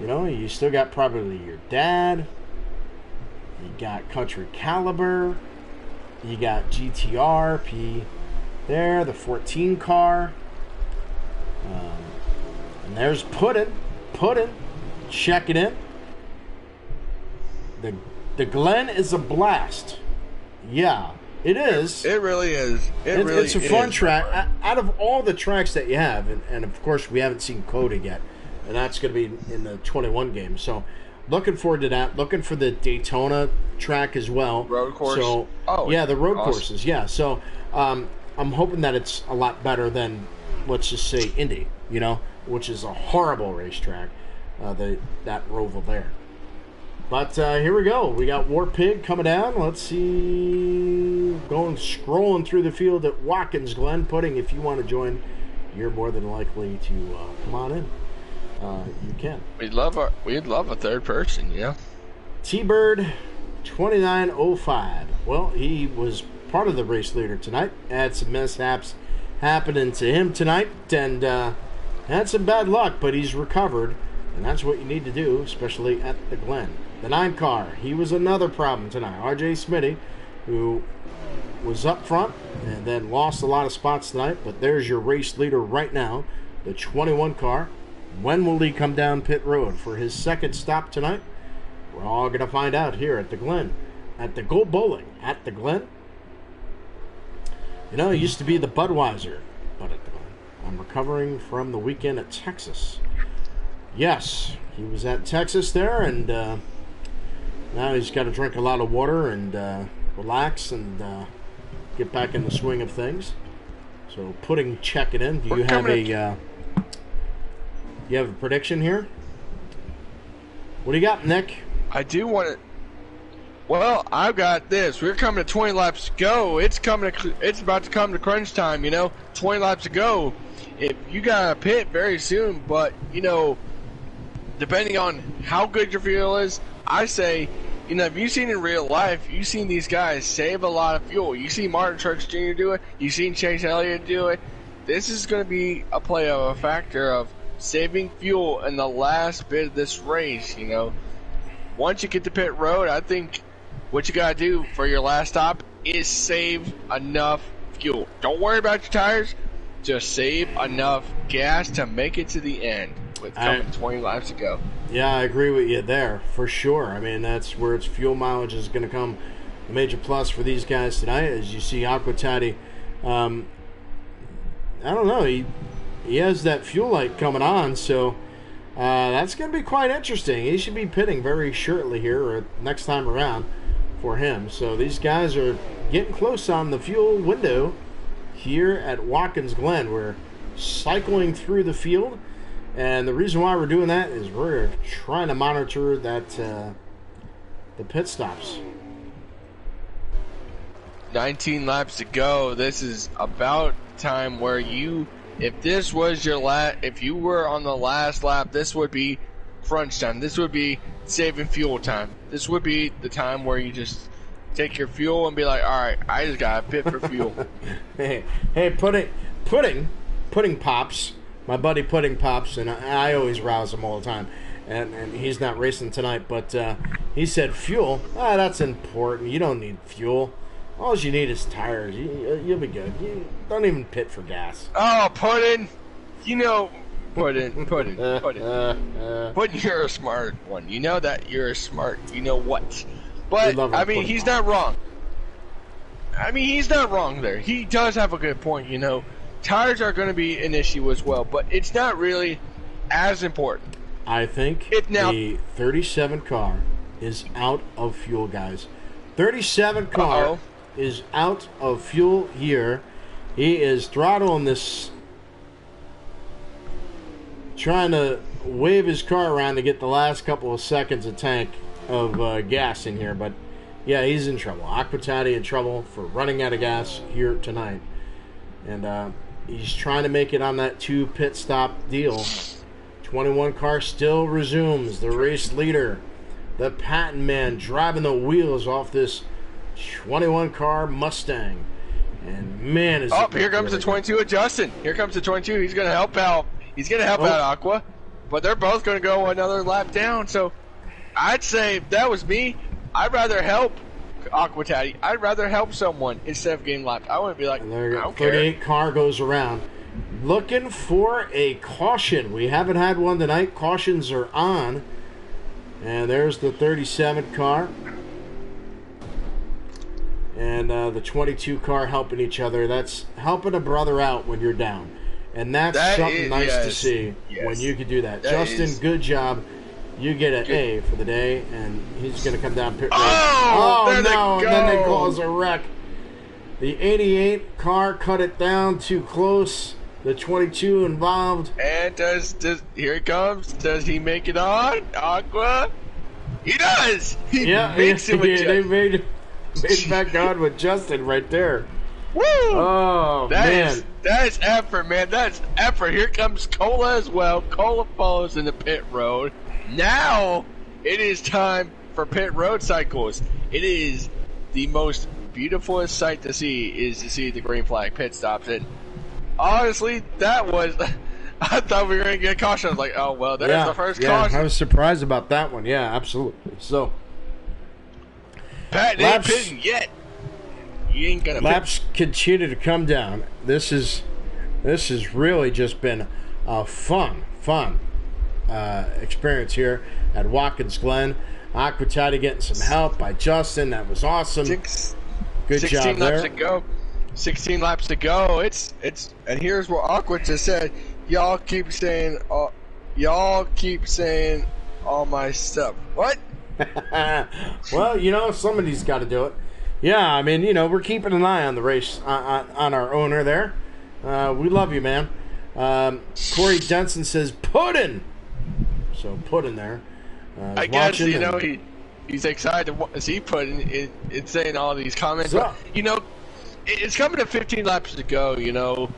You know, you still got probably your dad. You got Country Caliber. You got GTR, P there, the 14 car. And there's Puddin', check it in. The Glen is a blast. Yeah, it is. It really is. It's a fun track. Out of all the tracks that you have, and of course we haven't seen Coda yet, and that's going to be in the 21 game. So looking forward to that. Looking for the Daytona track as well. Road course. So, yeah, the road courses. Yeah. So I'm hoping that it's a lot better than, let's just say, Indy, you know, which is a horrible racetrack, that Roval there. But here we go. We got War Pig coming down. Let's see. Scrolling through the field at Watkins Glen. Pudding, if you want to join, you're more than likely to come on in. You can. We'd love a third person, yeah. T-Bird 2905. Well, he was part of the race leader tonight. Had some mishaps happening to him tonight, and had some bad luck, but he's recovered, and that's what you need to do, especially at the Glen. The 9 car, he was another problem tonight. RJ Smitty, who was up front and then lost a lot of spots tonight, but there's your race leader right now, the 21 car. When will he come down pit road for his second stop tonight? We're all going to find out here at the Glen, at the Go Bowling at the Glen. You know, it used to be the Budweiser, but at the Glen. I'm recovering from the weekend at Texas. Yes, he was at Texas there, and now he's got to drink a lot of water and relax and get back in the swing of things. So, Pudding checking in. Do you have a prediction here? What do you got, Nick? I do want to. Well, I've got this. We're coming to 20 laps to go. It's about to come to crunch time. You know, 20 laps to go. If you got to pit very soon, but you know, depending on how good your fuel is, I say, you know, if you've seen in real life, you've seen these guys save a lot of fuel. You see Martin Truex Jr. do it. You've seen Chase Elliott do it. This is going to be a play of a factor of saving fuel in the last bit of this race. You know, once you get to pit road, I think what you got to do for your last stop is save enough fuel. Don't worry about your tires. Just save enough gas to make it to the end with coming 20 laps to go. Yeah, I agree with you there, for sure. I mean, that's where its fuel mileage is going to come a major plus for these guys tonight. As you see, Aquatati, I don't know, he has that fuel light coming on, so that's going to be quite interesting. He should be pitting very shortly here, or next time around for him. So these guys are getting close on the fuel window here at Watkins Glen. We're cycling through the field, and the reason why we're doing that is we're trying to monitor that the pit stops. 19 laps to go. This is about time where if this was your if you were on the last lap, this would be crunch time. This would be saving fuel time. This would be the time where you just take your fuel and be like, all right, I just got to pit for fuel. hey, Pudding Pops, my buddy Pudding Pops, and I always rouse him all the time, and he's not racing tonight, but he said fuel, that's important. You don't need fuel. All you need is tires. You'll be good. You don't even pit for gas. Oh, Pudding, you know, Pudding, you're a smart one. You know that you're a smart, you know what. But, I mean, he's not wrong. He's not wrong there. He does have a good point, you know. Tires are going to be an issue as well, but it's not really as important. I think the 37 car is out of fuel, guys. 37 car is out of fuel here. He is throttling this. trying to wave his car around to get the last couple of seconds of tank of gas in here. But, yeah, he's in trouble. Aquatati in trouble for running out of gas here tonight. And he's trying to make it on that 2 pit stop deal. 21 car still resumes. The race leader, the Patton man, driving the wheels off this 21 car Mustang. And, man, is it here comes the 22 of Justin. Here comes the 22. He's going to help out. He's going to help out Aqua. But they're both going to go another lap down. So I'd say if that was me, I'd rather help Aquatati. I'd rather help someone instead of getting lapped. I wouldn't be like, and there you go. I don't care. 38 car goes around. Looking for a caution. We haven't had one tonight. Cautions are on. And there's the 37 car. And the 22 car helping each other. That's helping a brother out when you're down. And that's something nice to see when you can do that. Justin, good job. You get an A for the day, and he's going to come down pit road. Oh, no, and then they cause a wreck. The 88 car cut it down too close. The 22 involved. And does here it comes. Does he make it on? Aqua? He does! He makes it with Justin. They made it back on with Justin right there. Woo! Oh, man. That is effort, man. That's effort. Here comes Cola as well. Cola follows in the pit road. Now it is time for pit road cycles. It is the most beautiful sight to see is to see the green flag pit stops. And honestly, that was I thought we were going to get a caution. I was like, oh, well, there's the first caution. I was surprised about that one. Yeah, absolutely. So, Pat ain't pitting yet. You ain't gonna laps continue to come down. This has really just been a fun experience here at Watkins Glen. Aquatati getting some help by Justin. That was awesome. Good job there. 16 laps to go. It's and here's what Aqua just said. Y'all keep saying all my stuff. What? Well, somebody's got to do it. Yeah, I mean, we're keeping an eye on the race, on our owner there. We love you, man. Corey Denson says, Puddin'! So, Puddin' there. I guess, he's excited to see Puddin' in saying all these comments. So, but, it's coming to 15 laps to go, You're going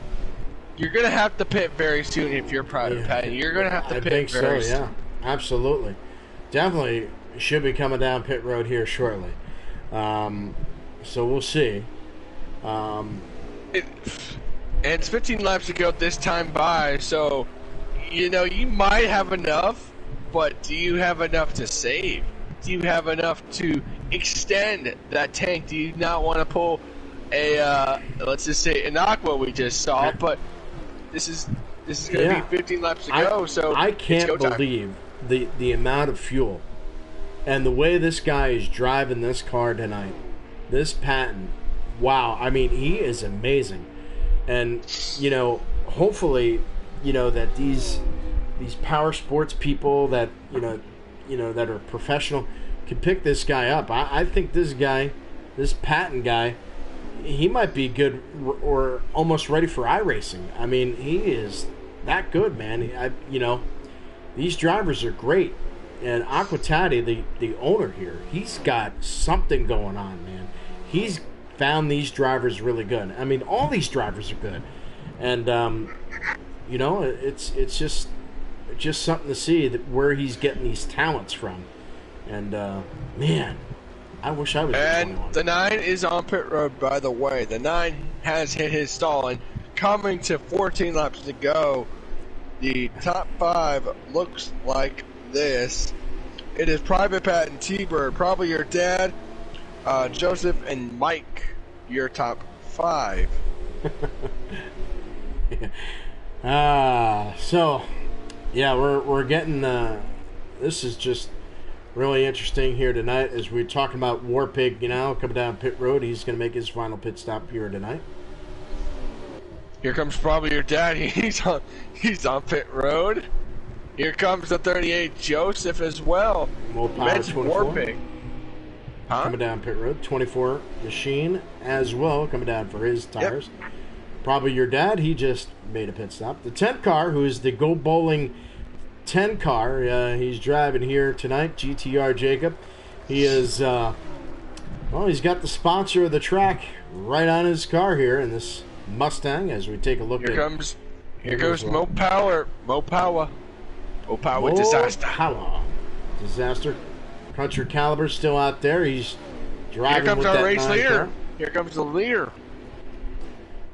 to have to pit very soon if you're private, Patty. You're going to have to pit very soon. Yeah, absolutely. Definitely should be coming down pit road here shortly. So we'll see. And it's 15 laps to go this time by, so, you might have enough, but do you have enough to save? Do you have enough to extend that tank? Do you not want to pull a, let's just say an Aqua we just saw, but this is going to be 15 laps to go, so I can't believe the amount of fuel and the way this guy is driving this car tonight. This Patton, wow! I mean, he is amazing, and hopefully, that these power sports people that that are professional can pick this guy up. I think this Patton guy, he might be good or almost ready for iRacing. I mean, he is that good, man. These drivers are great. And Aquatati, the owner here, he's got something going on, man. He's found these drivers really good. I mean, all these drivers are good. And, it's just something to see where he's getting these talents from. And, man, I wish I was at 21. And the 9 is on pit road, by the way. The 9 has hit his stall, and coming to 14 laps to go, the top 5 looks like this. It is Private Pat and T-Bird, probably your dad, Joseph and Mike, your top 5. So, yeah, we're getting. This is just really interesting here tonight as we're talking about Warpig. Coming down pit road, he's going to make his final pit stop here tonight. Here comes probably your dad. He's on pit road. Here comes the 38 Joseph as well. More power 24. Warpig. Coming down pit road. 24 Machine as well coming down for his tires. Yep. Probably your dad. He just made a pit stop. The 10 car, who is the Go Bowling 10 car. He's driving here tonight, GTR Jacob. He is, he's got the sponsor of the track right on his car here in this Mustang as we take a look Here goes Mo Power. Disaster. Country Caliber still out there. He's driving. Here comes with our that race 9 leader. car. Here comes the leader.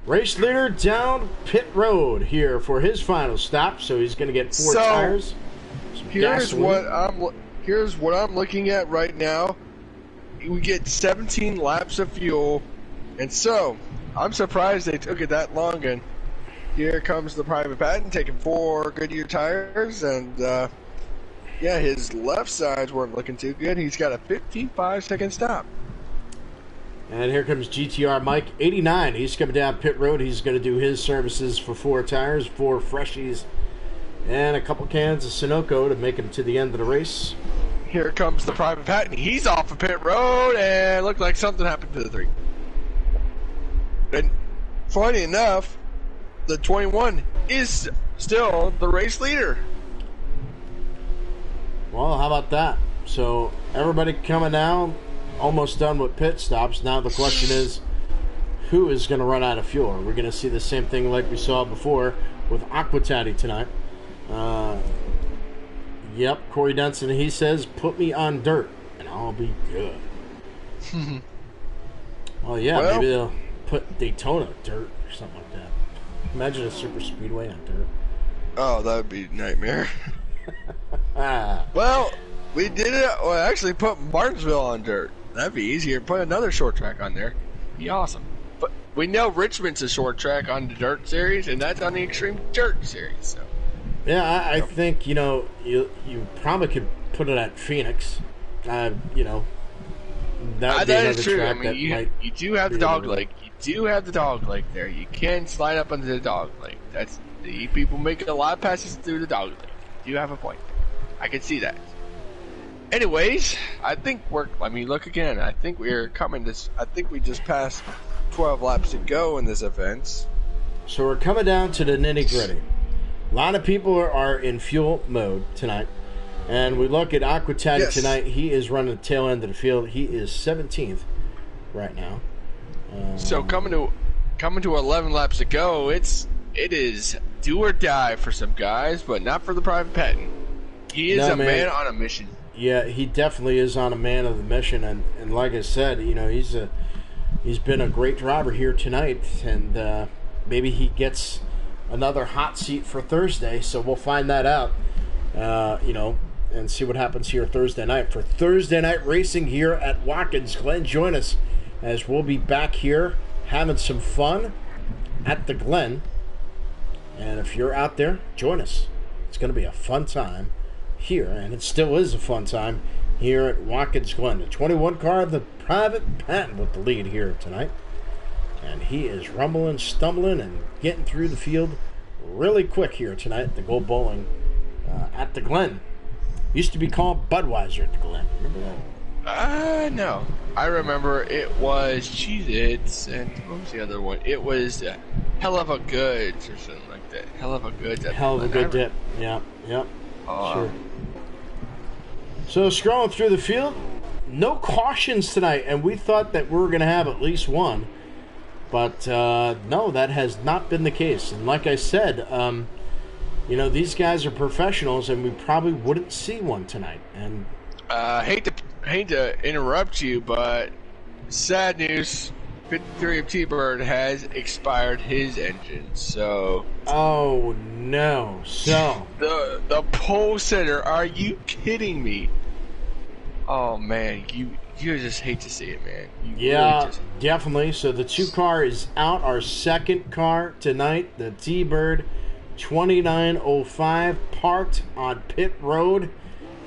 Race leader down pit road here for his final stop. So he's going to get 4 tires. Here's what I'm looking at right now. We get 17 laps of fuel, and so I'm surprised they took it that long. And here comes the private patent taking 4 Goodyear tires, and his left sides weren't looking too good. He's got a 15.5-second stop. And here comes GTR Mike 89. He's coming down pit road. He's going to do his services for 4 tires, 4 freshies, and a couple cans of Sunoco to make him to the end of the race. Here comes the private patent. He's off of pit road, and it looked like something happened to the 3. And funny enough, the 21 is still the race leader. Well, how about that? So everybody coming down, almost done with pit stops. Now the question is, who is going to run out of fuel? We're going to see the same thing like we saw before with Aquatati tonight. Yep, Corey Denson, he says, put me on dirt, and I'll be good. Well, maybe they'll put Daytona dirt or something like that. Imagine a super speedway on dirt. Oh, that would be a nightmare. Well, we did it. Well, actually put Martinsville on dirt. That'd be easier. Put another short track on there. Be awesome. But we know Richmond's a short track on the dirt series, and that's on the Extreme Dirt series. So. Yeah, I think, you probably could put it at Phoenix. That would be that is true. Track I mean, you do have the dog leg. You do have the dog leg there. You can slide up under the dog leg. That's the people make a lot of passes through the dog leg. You have a point. I can see that. Anyways, I think look again. I think we're coming I think we just passed 12 laps to go in this event. So we're coming down to the nitty gritty. A lot of people are in fuel mode tonight. And we look at Aquatati tonight. He is running the tail end of the field. He is 17th right now. So coming to 11 laps to go, it is do or die for some guys, but not for the private patent. He is a man on a mission. Yeah, he definitely is on a man of the mission, and like I said, he's been a great driver here tonight, and maybe he gets another hot seat for Thursday. So we'll find that out, and see what happens here Thursday night. For Thursday night racing here at Watkins Glen, join us as we'll be back here having some fun at the Glen. And if you're out there, join us. It's going to be a fun time here, and it still is a fun time here at Watkins Glen. The 21 car, the private patent with the lead here tonight. And he is rumbling, stumbling, and getting through the field really quick here tonight at the Gold Bowling at the Glen. Used to be called Budweiser at the Glen. Remember that? No. I remember it was Cheez-Its, and what was the other one? It was Hell of a Goods or something like that. Hell of a Goods. Hell of a Good Dip. Yeah. Sure. So scrolling through the field, no cautions tonight, and we thought that we were going to have at least one. But no, that has not been the case. And like I said, these guys are professionals, and we probably wouldn't see one tonight. And hate to interrupt you, but sad news: 53 of T-Bird has expired his engine. So. Oh no! So the pole sitter. Are you kidding me? Oh man, you just hate to see it, man. Really definitely. So the 2 car is out. Our second car tonight, the T-Bird 2905, parked on pit road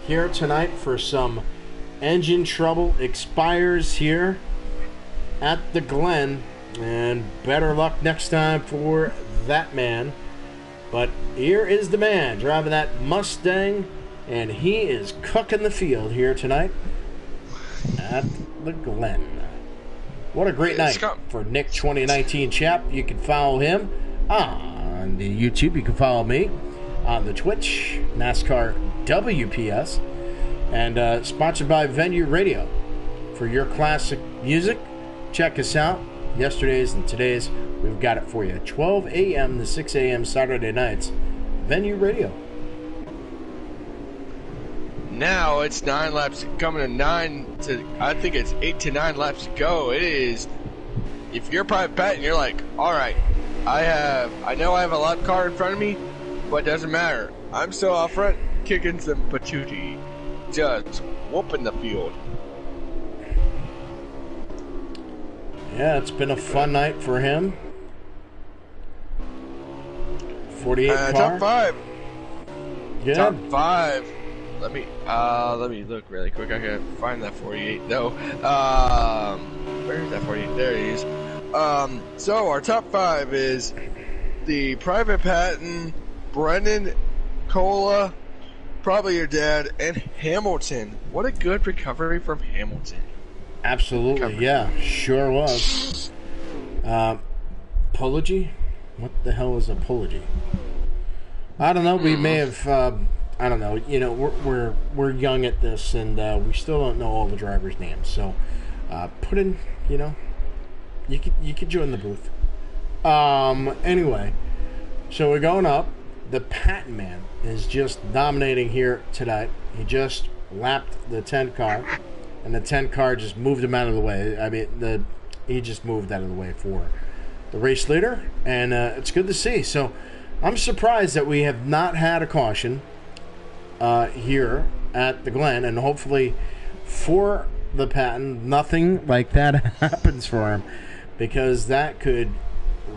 here tonight for some engine trouble. Expires here at the Glen, and better luck next time for that man. But here is the man driving that Mustang, and he is cooking the field here tonight at the Glen. What a great night for Nick 2019 Chap. You can follow him on the YouTube. You can follow me on the Twitch, NASCAR WPS, and sponsored by Venue Radio. For your classic music, check us out. Yesterday's and today's, we've got it for you. 12 a.m. to 6 a.m. Saturday nights, Venue Radio. Now it's 9 laps, coming to 9 to, I think it's 8 to 9 laps to go. It is, if you're a private pet and you're like, all right, I know I have a lap car in front of me, but it doesn't matter. I'm still out front, kicking some patootie, just whooping the field. Yeah, it's been a fun night for him. 48 car. Top 5. Good. Top 5. Let me look really quick. I can find that 48 though. Where is that 48? There he is. So our top 5 is the Private Patton, Brendan, Cola, probably your dad, and Hamilton. What a good recovery from Hamilton. Absolutely, yeah, sure was. Apology? What the hell is apology? I don't know. We may have. I don't know. You know, we're young at this, and we still don't know all the drivers' names. So, put in. You know, you could join the booth. Anyway, so we're going up. The Patton man is just dominating here tonight. He just lapped the 10 car. And the 10 car just moved him out of the way. I mean, he just moved out of the way for the race leader. And it's good to see. So I'm surprised that we have not had a caution here at the Glen. And hopefully for the Patton, nothing like that happens for him. Because that could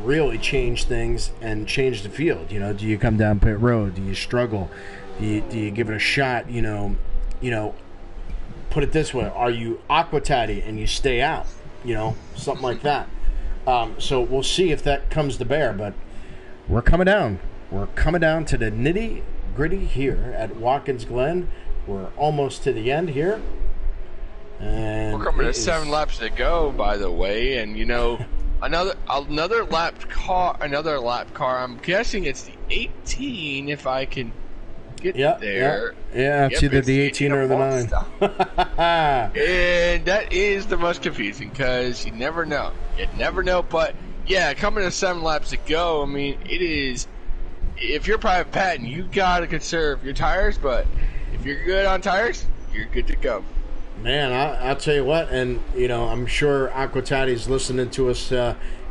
really change things and change the field. You know, do you come down pit road? Do you struggle? Do you give it a shot? You know, put it this way, are you aqua tatty and you stay out? You know, something like that. So we'll see if that comes to bear, but we're coming down. We're coming down to the nitty gritty here at Watkins Glen. We're almost to the end here. And we're coming to 7 laps to go, by the way, and you know, another lap car. I'm guessing it's the 18 if I can get there. Yeah, it's either the 18 or the 9. And that is the most confusing because you never know. But yeah, coming to 7 laps to go, I mean, it is, if you're Private Patton, you got to conserve your tires, but if you're good on tires, you're good to go. Man, I'll tell you what, and you know, I'm sure Aquatati's listening to us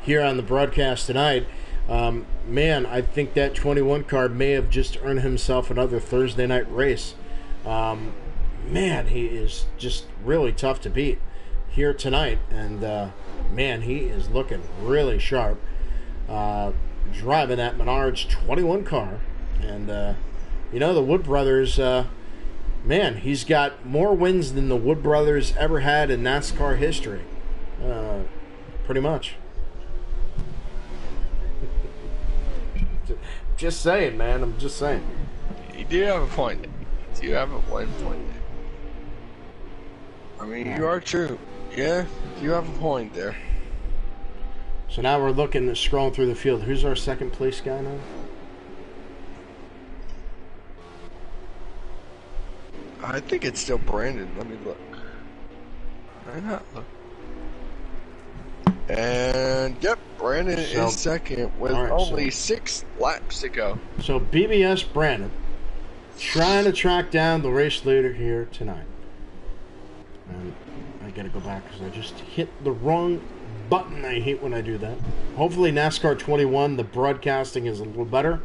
here on the broadcast tonight. Man, I think that 21 car may have just earned himself another Thursday night race. Man, he is just really tough to beat here tonight, and man, he is looking really sharp. Driving that Menards 21 car, and you know, the Wood Brothers. Man, he's got more wins than the Wood Brothers ever had in NASCAR history. Pretty much. Just saying, man. I'm just saying. You do have a point. You do have a one point there. I mean, you are true. Yeah, you have a point there. So now we're looking, scrolling through the field. Who's our second place guy now? I think it's still Brandon. Let me look. Why not look? And yep, Brandon is second with only 6 laps to go. So BBS Brandon trying to track down the race leader here tonight. And I gotta go back because I just hit the wrong button. I hate when I do that. Hopefully NASCAR 21, the broadcasting is a little better.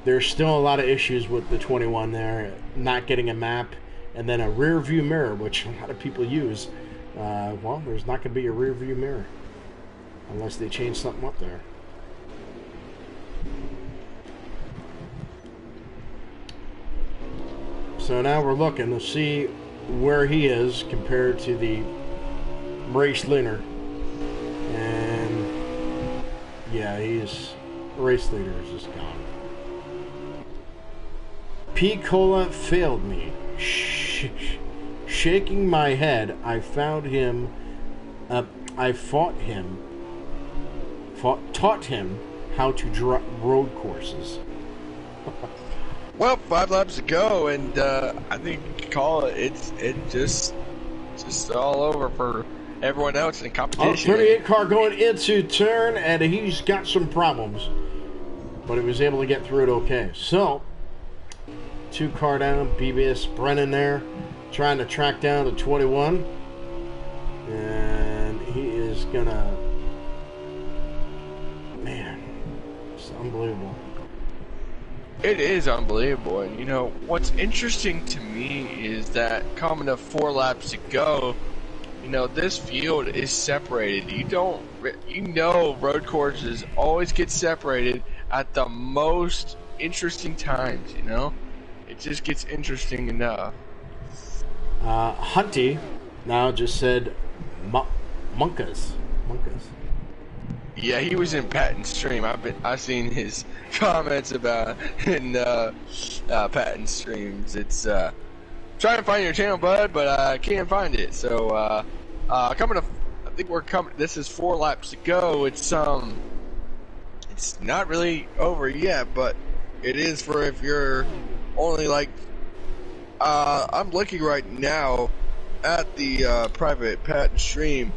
There's still a lot of issues with the 21 there, not getting a map, and then a rear view mirror, which a lot of people use. Well, there's not going to be a rear view mirror unless they change something up there. So now we're looking to see where he is compared to the race leader. And yeah, race leader is just gone. P. Cola failed me. Shaking my head, I found him. I taught him how to draw road courses. Well, 5 laps to go, and I think you can call it. It's just all over for everyone else in competition. 38 car going into turn, and he's got some problems, but he was able to get through it okay. So, 2 car down, BBS Brennan there, trying to track down to 21, and he is gonna, man, it's unbelievable. It is unbelievable, and you know what's interesting to me is that coming to 4 laps to go, you know this field is separated. Road courses always get separated at the most interesting times. You know, it just gets interesting enough. Hunty now just said Munkas. Yeah, he was in Patton's stream. I've seen his comments about in Patton's streams. It's trying to find your channel, bud, but I can't find it. So coming to, I think we're coming. This is 4 laps to go. It's not really over yet, but it is for if you're only like. I'm looking right now at the private Patton stream.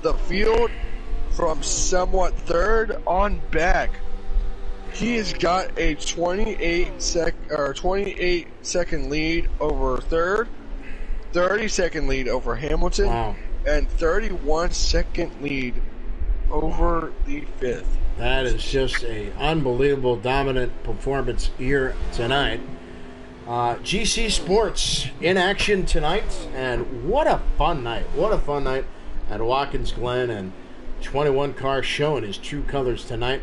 The field. From somewhat third on back, he has got a 28 second lead over third, 30-second lead over Hamilton, wow, and 31-second lead over the fifth. That is just a unbelievable dominant performance here tonight. GC Sports in action tonight, and what a fun night! What a fun night at Watkins Glen, and 21 car showing his true colors tonight.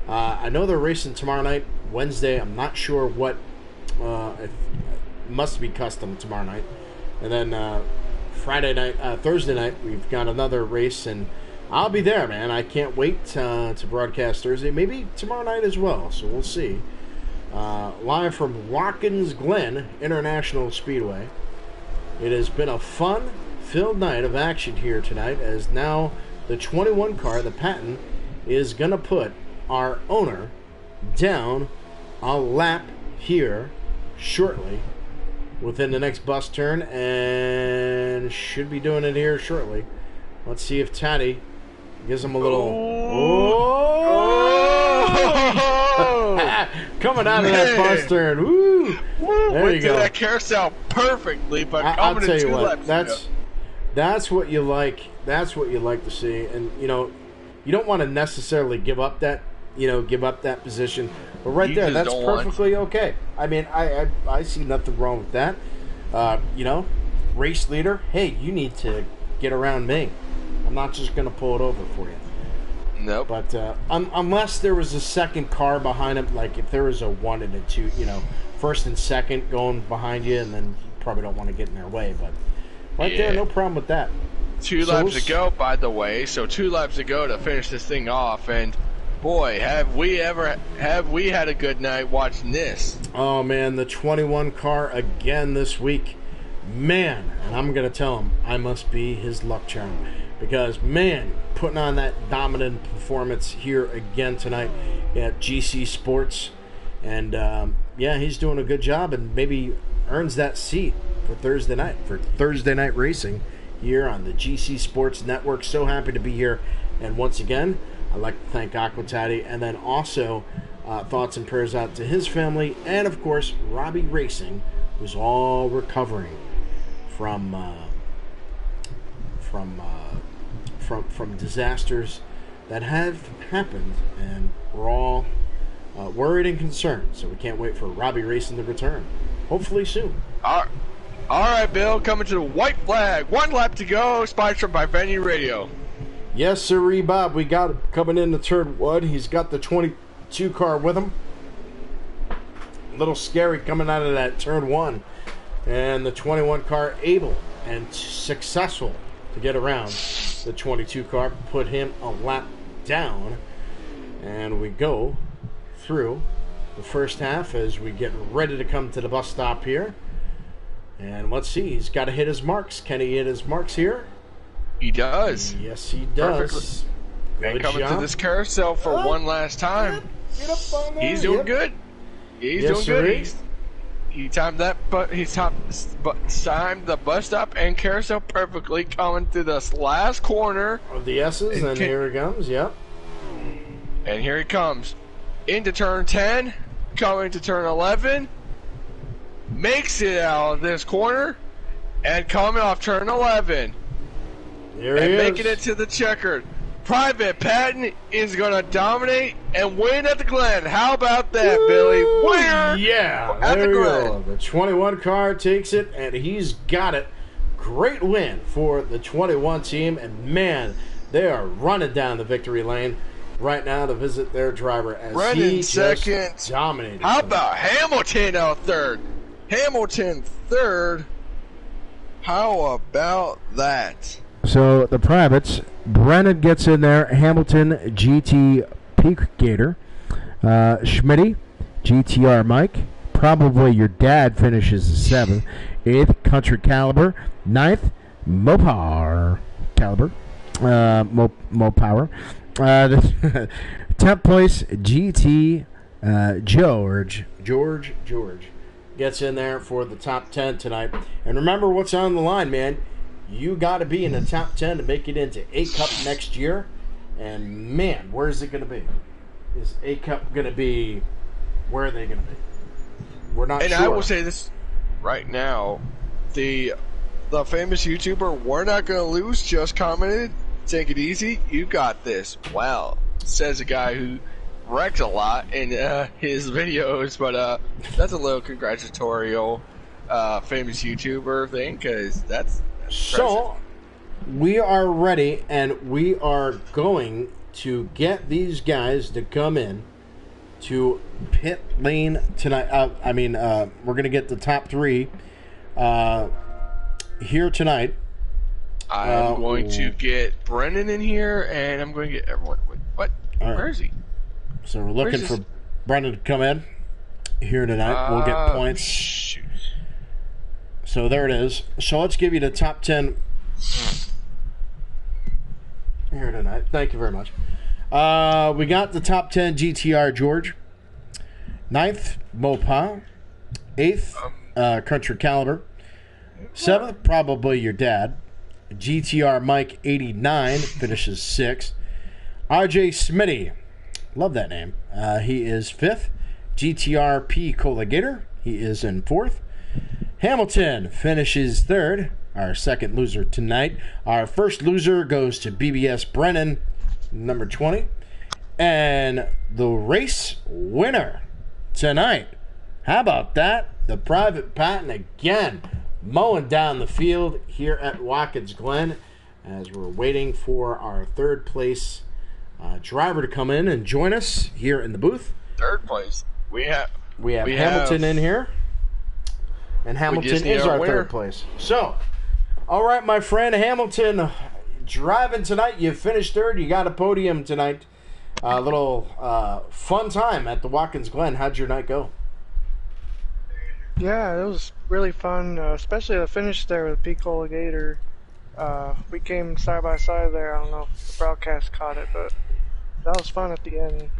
I know they're racing tomorrow night, Wednesday. I'm not sure what. It must be custom tomorrow night, and then Thursday night, we've got another race, and I'll be there, man. I can't wait to broadcast Thursday, maybe tomorrow night as well. So we'll see. Live from Watkins Glen International Speedway. It has been a fun-filled night of action here tonight, as now the 21 car, the Patton, is going to put our owner down a lap here shortly within the next bus turn, and should be doing it here shortly. Let's see if Taddy gives him a little... Coming out of that bus turn. Woo! There you go. That carousel perfectly, but I'll coming tell in you 2 what, laps. That's what you like. That's what you like to see, and you know, you don't want to necessarily give up that position. But right there, that's perfectly okay. I mean, I see nothing wrong with that. You know, race leader. Hey, you need to get around me. I'm not just going to pull it over for you. Nope. But unless there was a second car behind him, like if there was a 1 and a 2, you know, first and second going behind you, and then you probably don't want to get in their way. But right there, no problem with that. 2 laps to go, by the way. So 2 laps to go to finish this thing off, and boy, have we had a good night watching this. Oh man, the 21 car again this week, man. And I'm gonna tell him I must be his luck charm, because man, putting on that dominant performance here again tonight at GC Sports, and yeah, he's doing a good job, and maybe earns that seat for Thursday night racing here on the GC Sports Network. So happy to be here, and once again, I'd like to thank Aquatati, and then also thoughts and prayers out to his family, and of course Robbie Racing, who's all recovering from disasters that have happened, and we're all worried and concerned. So we can't wait for Robbie Racing to return, hopefully soon. All right, Bill, coming to the white flag. 1 lap to go, sponsored by Venue Radio. Yes, sirree, Bob. We got him coming into turn 1. He's got the 22 car with him. A little scary coming out of that turn 1. And the 21 car able and successful to get around the 22 car, put him a lap down. And we go through the first half as we get ready to come to the bus stop here. And let's see, he's got to hit his marks. Can he hit his marks here? He does. Yes, he does. And coming to this carousel for one last time. Get up on there. He's doing good. He's Yes, doing good. sirree. He timed that, but timed the bus stop and carousel perfectly, coming to this last corner. Of the S's, and here he comes. Yep. And here he comes into turn 10, coming to turn 11. Makes it out of this corner, and coming off turn 11. Here he And is. making it to the checkered. Private Patton is going to dominate and win at the Glen. How about that, Billy? Winner Yeah, at there the you Glen. go. The 21 car takes it, and he's got it. Great win for the 21 team, and man, they are running down the victory lane right now to visit their driver as Brennan he second. just dominated. How about Hamilton out third? Hamilton third. How about that? So the privates, Brennan gets in there, Hamilton, GT Peak Gator, Schmitty, GTR Mike, probably your dad finishes 7th, 8th, Country Caliber, 9th, Mopar Caliber, Mopower, the 10th place, GT George gets in there for the top 10 tonight. And remember what's on the line, man. You got to be in the top 10 to make it into A Cup next year. And, man, where's it going to be? Is A Cup going to be, where are they going to be? We're not And sure. I will say this right now. The famous YouTuber, We're Not Gonna Lose, just commented, take it easy, you got this. Wow. Says a guy who wrecks a lot in his videos, but that's a little congratulatorial famous YouTuber thing, because that's So, we are ready, and we are going to get these guys to come in to pit lane tonight. We're going to get the top 3 here tonight. I'm going to get Brennan in here, and I'm going to get everyone. What? All right. Where is he? So we're looking Where's for this- Brendan to come in here tonight. We'll get points. Shoot. So there it is. So let's give you the top 10 here tonight. Thank you very much. We got the top 10 GTR George. 9th, Mopa. 8th, Country Caliber. 7th, probably your dad. GTR Mike 89 finishes 6th. RJ Smitty. Love that name. He is 5th. GTR P Colligator. He is in 4th. Hamilton finishes 3rd. Our second loser tonight. Our first loser goes to BBS Brennan, number 20. And the race winner tonight. How about that? The Private Patton again mowing down the field here at Watkins Glen as we're waiting for our third place driver to come in and join us here in the booth. Third place. We have Hamilton in here. And Hamilton is our third place. So, all right, my friend Hamilton, driving tonight. You finished third. You got a podium tonight. A little fun time at the Watkins Glen. How'd your night go? Yeah, it was really fun, especially the finish there with Pico Gator. We came side by side there. I don't know if the broadcast caught it, but that was fun at the end.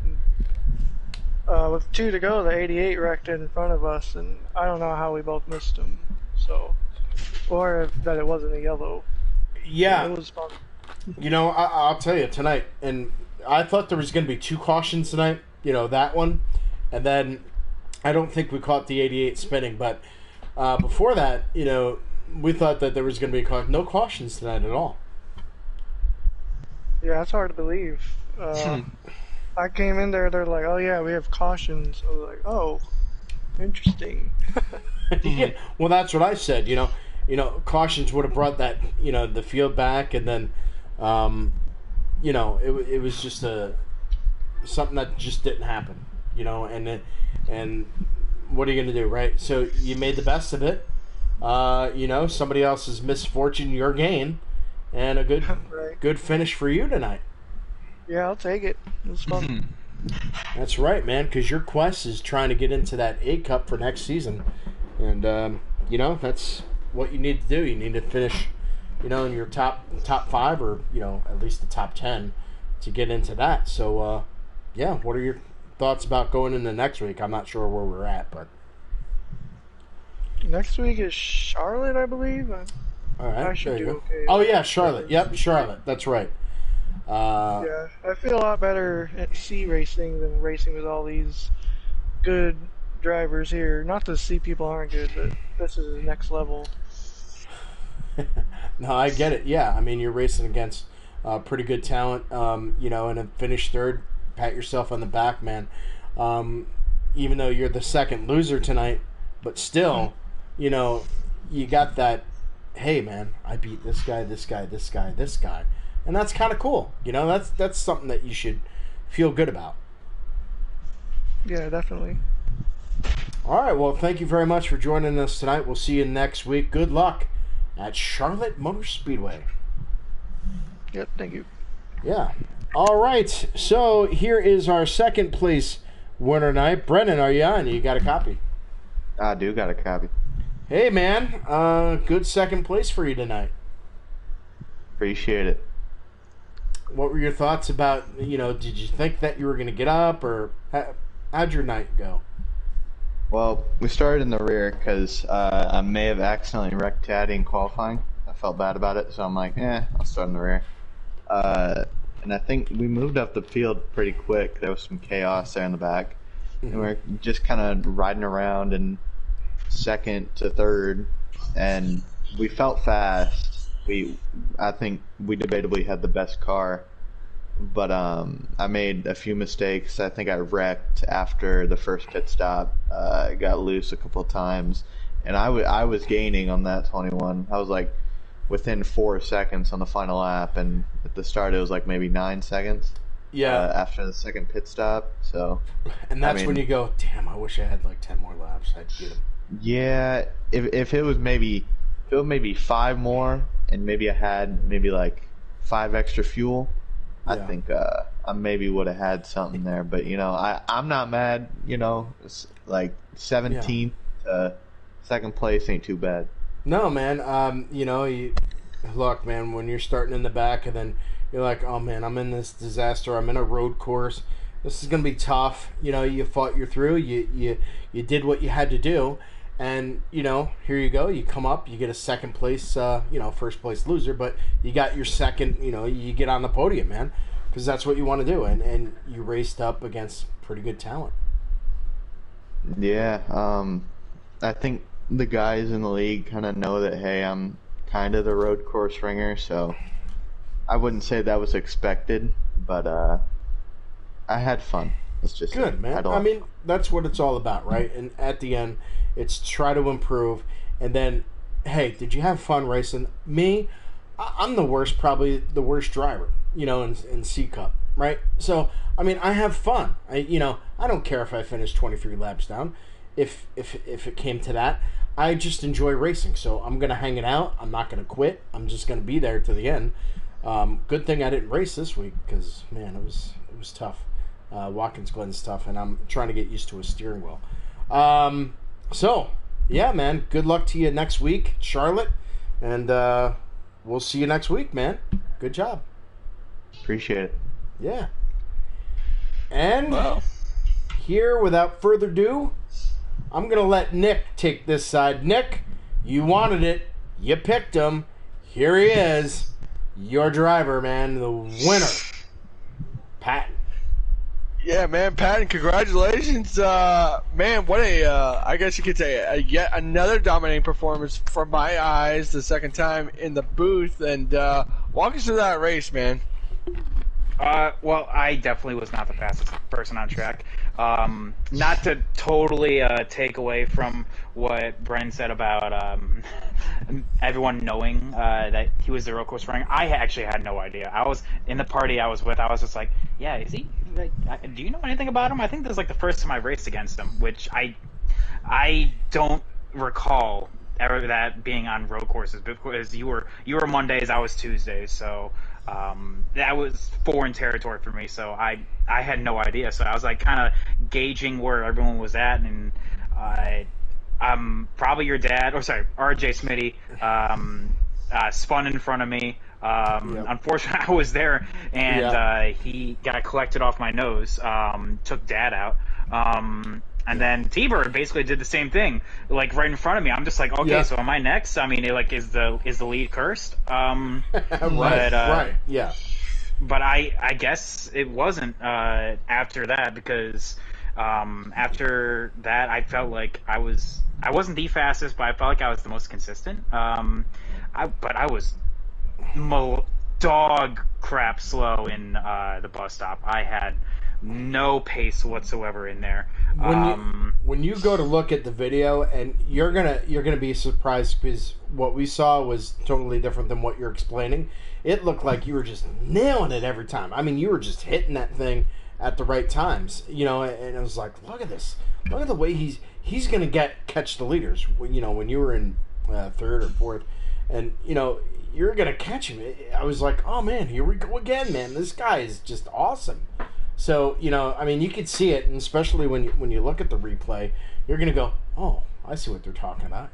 With 2 to go, the 88 wrecked in front of us, and I don't know how we both missed him. So, or that it wasn't a yellow. Yeah. It was fun. You know, I'll tell you tonight, and I thought there was going to be 2 cautions tonight. You know, that one, and then I don't think we caught the 88 spinning, but before that, you know, we thought that there was going to be no cautions tonight at all. Yeah, it's hard to believe. I came in there, they're like, oh yeah, we have cautions. I was like, oh, interesting. Yeah, well, that's what I said. You know, cautions would have brought that, you know, the field back, and then, you know, it was just something that just didn't happen. You know, and what are you going to do, right? So you made the best of it. You know, somebody else's misfortune, your gain, and a Right. good finish for you tonight. Yeah, I'll take it. It was fun. That's right, man, because your quest is trying to get into that A Cup for next season. And, you know, that's what you need to do. You need to finish, you know, in your top 5 or, you know, at least the top 10 to get into that. So, yeah, what are your thoughts about going into next week? I'm not sure where we're at, but Next week is Charlotte, I believe. all right, I should there you do go. okay. Oh yeah, Charlotte. Yep, Charlotte. That's right. Yeah, I feel a lot better at C racing than racing with all these good drivers here. Not to see people aren't good, but this is the next level. No, I get it. Yeah, I mean, you're racing against pretty good talent, you know, and then finish third. Pat yourself on the back, man. Even though you're the second loser tonight, but still, you know, you got that. Hey, man, I beat this guy, this guy, this guy, this guy, and that's kind of cool. You know, that's something that you should feel good about. Yeah, definitely. All right, well, thank you very much for joining us tonight. We'll see you next week. Good luck at Charlotte Motor Speedway. Yep, thank you. Yeah. All right, so here is our second place winner tonight. Brennan, are you on? You got a copy? I do got a copy. Hey, man, good second place for you tonight. Appreciate it. What were your thoughts about, you know, did you think that you were going to get up, or how'd your night go? Well, we started in the rear because I may have accidentally wrecked Taddy in qualifying. I felt bad about it, so I'm like, I'll start in the rear. And I think we moved up the field pretty quick. There was some chaos there in the back. And we were just kind of riding around in second to third, and we felt fast. I think we debatably had the best car, but I made a few mistakes. I think I wrecked after the first pit stop. Got loose a couple of times, and I was gaining on that 21. I was like within 4 seconds on the final lap, and at the start it was like maybe 9 seconds. Yeah. After the second pit stop, so. And that's when you go, damn, I wish I had like 10 more laps. I'd get him. Yeah, if it was maybe 5 more, and maybe I had maybe like 5 extra fuel, I think I maybe would have had something there. But you know, I'm not mad. You know, it's like 17th to second place ain't too bad. No, man. You know, look, man, when you're starting in the back and then you're like, oh man, I'm in this disaster. I'm in a road course. This is gonna be tough. You know, you fought your through. You did what you had to do, and you know, here you go. You come up. You get a second place. You know, first place loser, but you got your second. You know, you get on the podium, man, because that's what you want to do, and you raced up against pretty good talent. Yeah. I think the guys in the league kind of know that, hey, I'm kind of the road course ringer, so I wouldn't say that was expected, but I had fun. It's just good, man. I mean, that's what it's all about, right? And at the end, it's try to improve, and then, hey, did you have fun racing? Me, I'm probably the worst driver, you know, in C Cup, right? So, I mean, I have fun. I don't care if I finish 23 laps down. If it came to that, I just enjoy racing. So I'm gonna hang it out. I'm not gonna quit. I'm just gonna be there to the end. Good thing I didn't race this week because man, it was tough. Watkins Glen's tough, and I'm trying to get used to a steering wheel. So yeah, man. Good luck to you next week, Charlotte, and we'll see you next week, man. Good job. Appreciate it. Yeah. And here, without further ado, I'm going to let Nick take this side. Nick, you wanted it. You picked him. Here he is. Your driver, man. The winner. Patton. Yeah, man, Patton, congratulations. Man, what I guess you could say, yet another dominating performance from my eyes, the second time in the booth. And walk us through that race, man. Well, I definitely was not the fastest person on track. Not to totally take away from what Bren said about everyone knowing that he was the road course runner. I actually had no idea. I was in the party I was with. I was just like, yeah, is he? Like, do you know anything about him? I think this is like the first time I raced against him, which I don't recall ever that being on road courses because you were Mondays, I was Tuesdays, so. That was foreign territory for me, so I had no idea. So I was like kind of gauging where everyone was at, and probably your dad, or sorry, RJ Smitty, spun in front of me. Unfortunately, I was there, and he got collected off my nose, took Dad out. And then T-Bird basically did the same thing, like right in front of me. I'm just like, okay, so am I next? I mean, is the lead cursed? Right. Yeah. But I guess it wasn't after that, because after that I felt like I wasn't the fastest, but I felt like I was the most consistent. But I was dog crap slow in the bus stop. I had no pace whatsoever in there. When you go to look at the video, and you're gonna be surprised, because what we saw was totally different than what you're explaining. It looked like you were just nailing it every time. I mean, you were just hitting that thing at the right times, and it was like, look at this, look at the way he's gonna catch the leaders. When you were in third or fourth, and you're gonna catch him. I was like, oh man, here we go again, man. This guy is just awesome. So, I mean, you could see it, and especially when you look at the replay, you're going to go, oh, I see what they're talking about,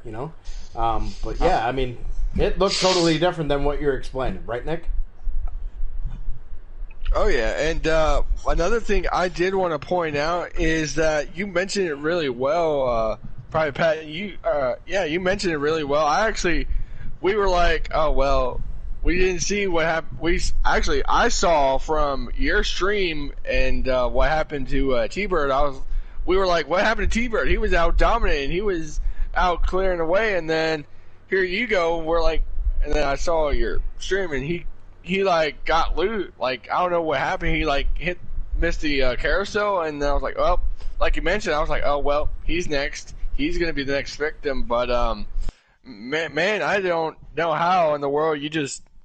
But, yeah, I mean, it looked totally different than what you're explaining. Right, Nick? Oh, yeah. And another thing I did want to point out is that you mentioned it really well, probably, Pat. You mentioned it really well. We were like, oh, well, we didn't see what happened. I saw from your stream and what happened to T-Bird. We were like, what happened to T-Bird? He was out dominating. He was out clearing away, and then here you go. We're like, and then I saw your stream, and he like got loose. Like, I don't know what happened. He like missed the carousel, and then I was like, well, like you mentioned, I was like, oh well, he's next. He's gonna be the next victim. But man, I don't know how in the world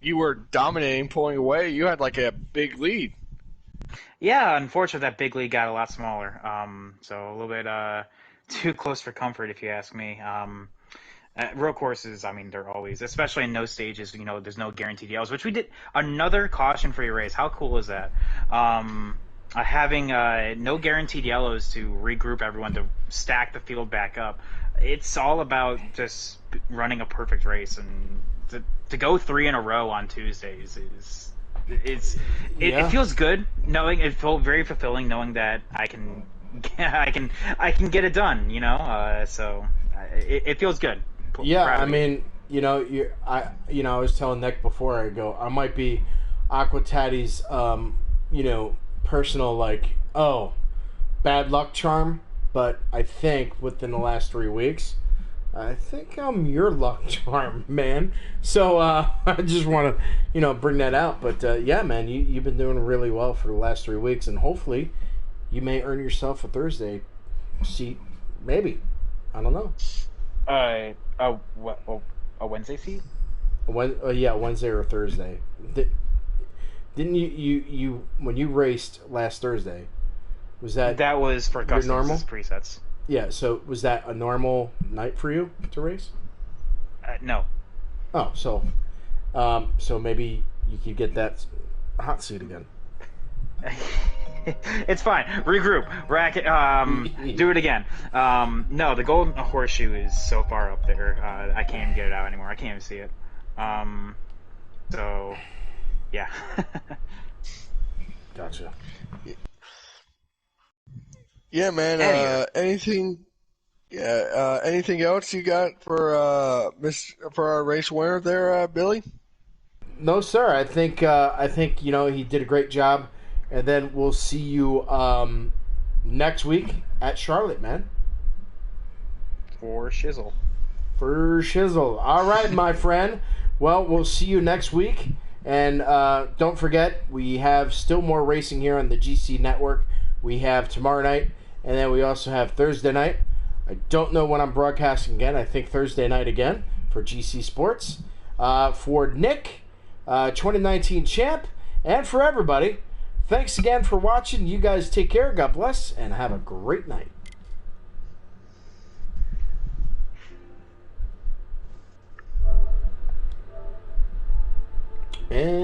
you were dominating, pulling away. You had like a big lead. Yeah, unfortunately, that big lead got a lot smaller. So a little bit too close for comfort, if you ask me. Road courses, I mean, they're always, especially in those stages, there's no guaranteed yellows, which we did another caution-free race. How cool is that? Having no guaranteed yellows to regroup everyone, to stack the field back up. It's all about just running a perfect race, and to go 3 in a row on Tuesdays it feels good knowing, it felt very fulfilling knowing that I can get it done, so it feels good. Yeah, I mean, I was telling Nick before, I might be Aquatati's personal bad luck charm, but I think within the last 3 weeks, I think I'm your luck charm, man. So I just want to, bring that out. But yeah, man, you've been doing really well for the last 3 weeks, and hopefully you may earn yourself a Thursday seat. Maybe, I don't know. A Wednesday seat? Wednesday or Thursday. Didn't you when you raced last Thursday? Was that was for your normal presets? Yeah, so was that a normal night for you to race? No. Oh, so maybe you could get that hot seat again. It's fine. Regroup. Racket. Do it again. No, the golden horseshoe is so far up there. I can't even get it out anymore. I can't even see it. So, yeah. Gotcha. Yeah, man. Anything else you got for our race winner there, Billy? No, sir. I think he did a great job, and then we'll see you next week at Charlotte, man. For shizzle. All right, my friend. Well, we'll see you next week, and don't forget, we have still more racing here on the GC Network. We have tomorrow night, and then we also have Thursday night. I don't know when I'm broadcasting again. I think Thursday night again for GC Sports. For Nick, 2019 champ, and for everybody, thanks again for watching. You guys take care. God bless, and have a great night. And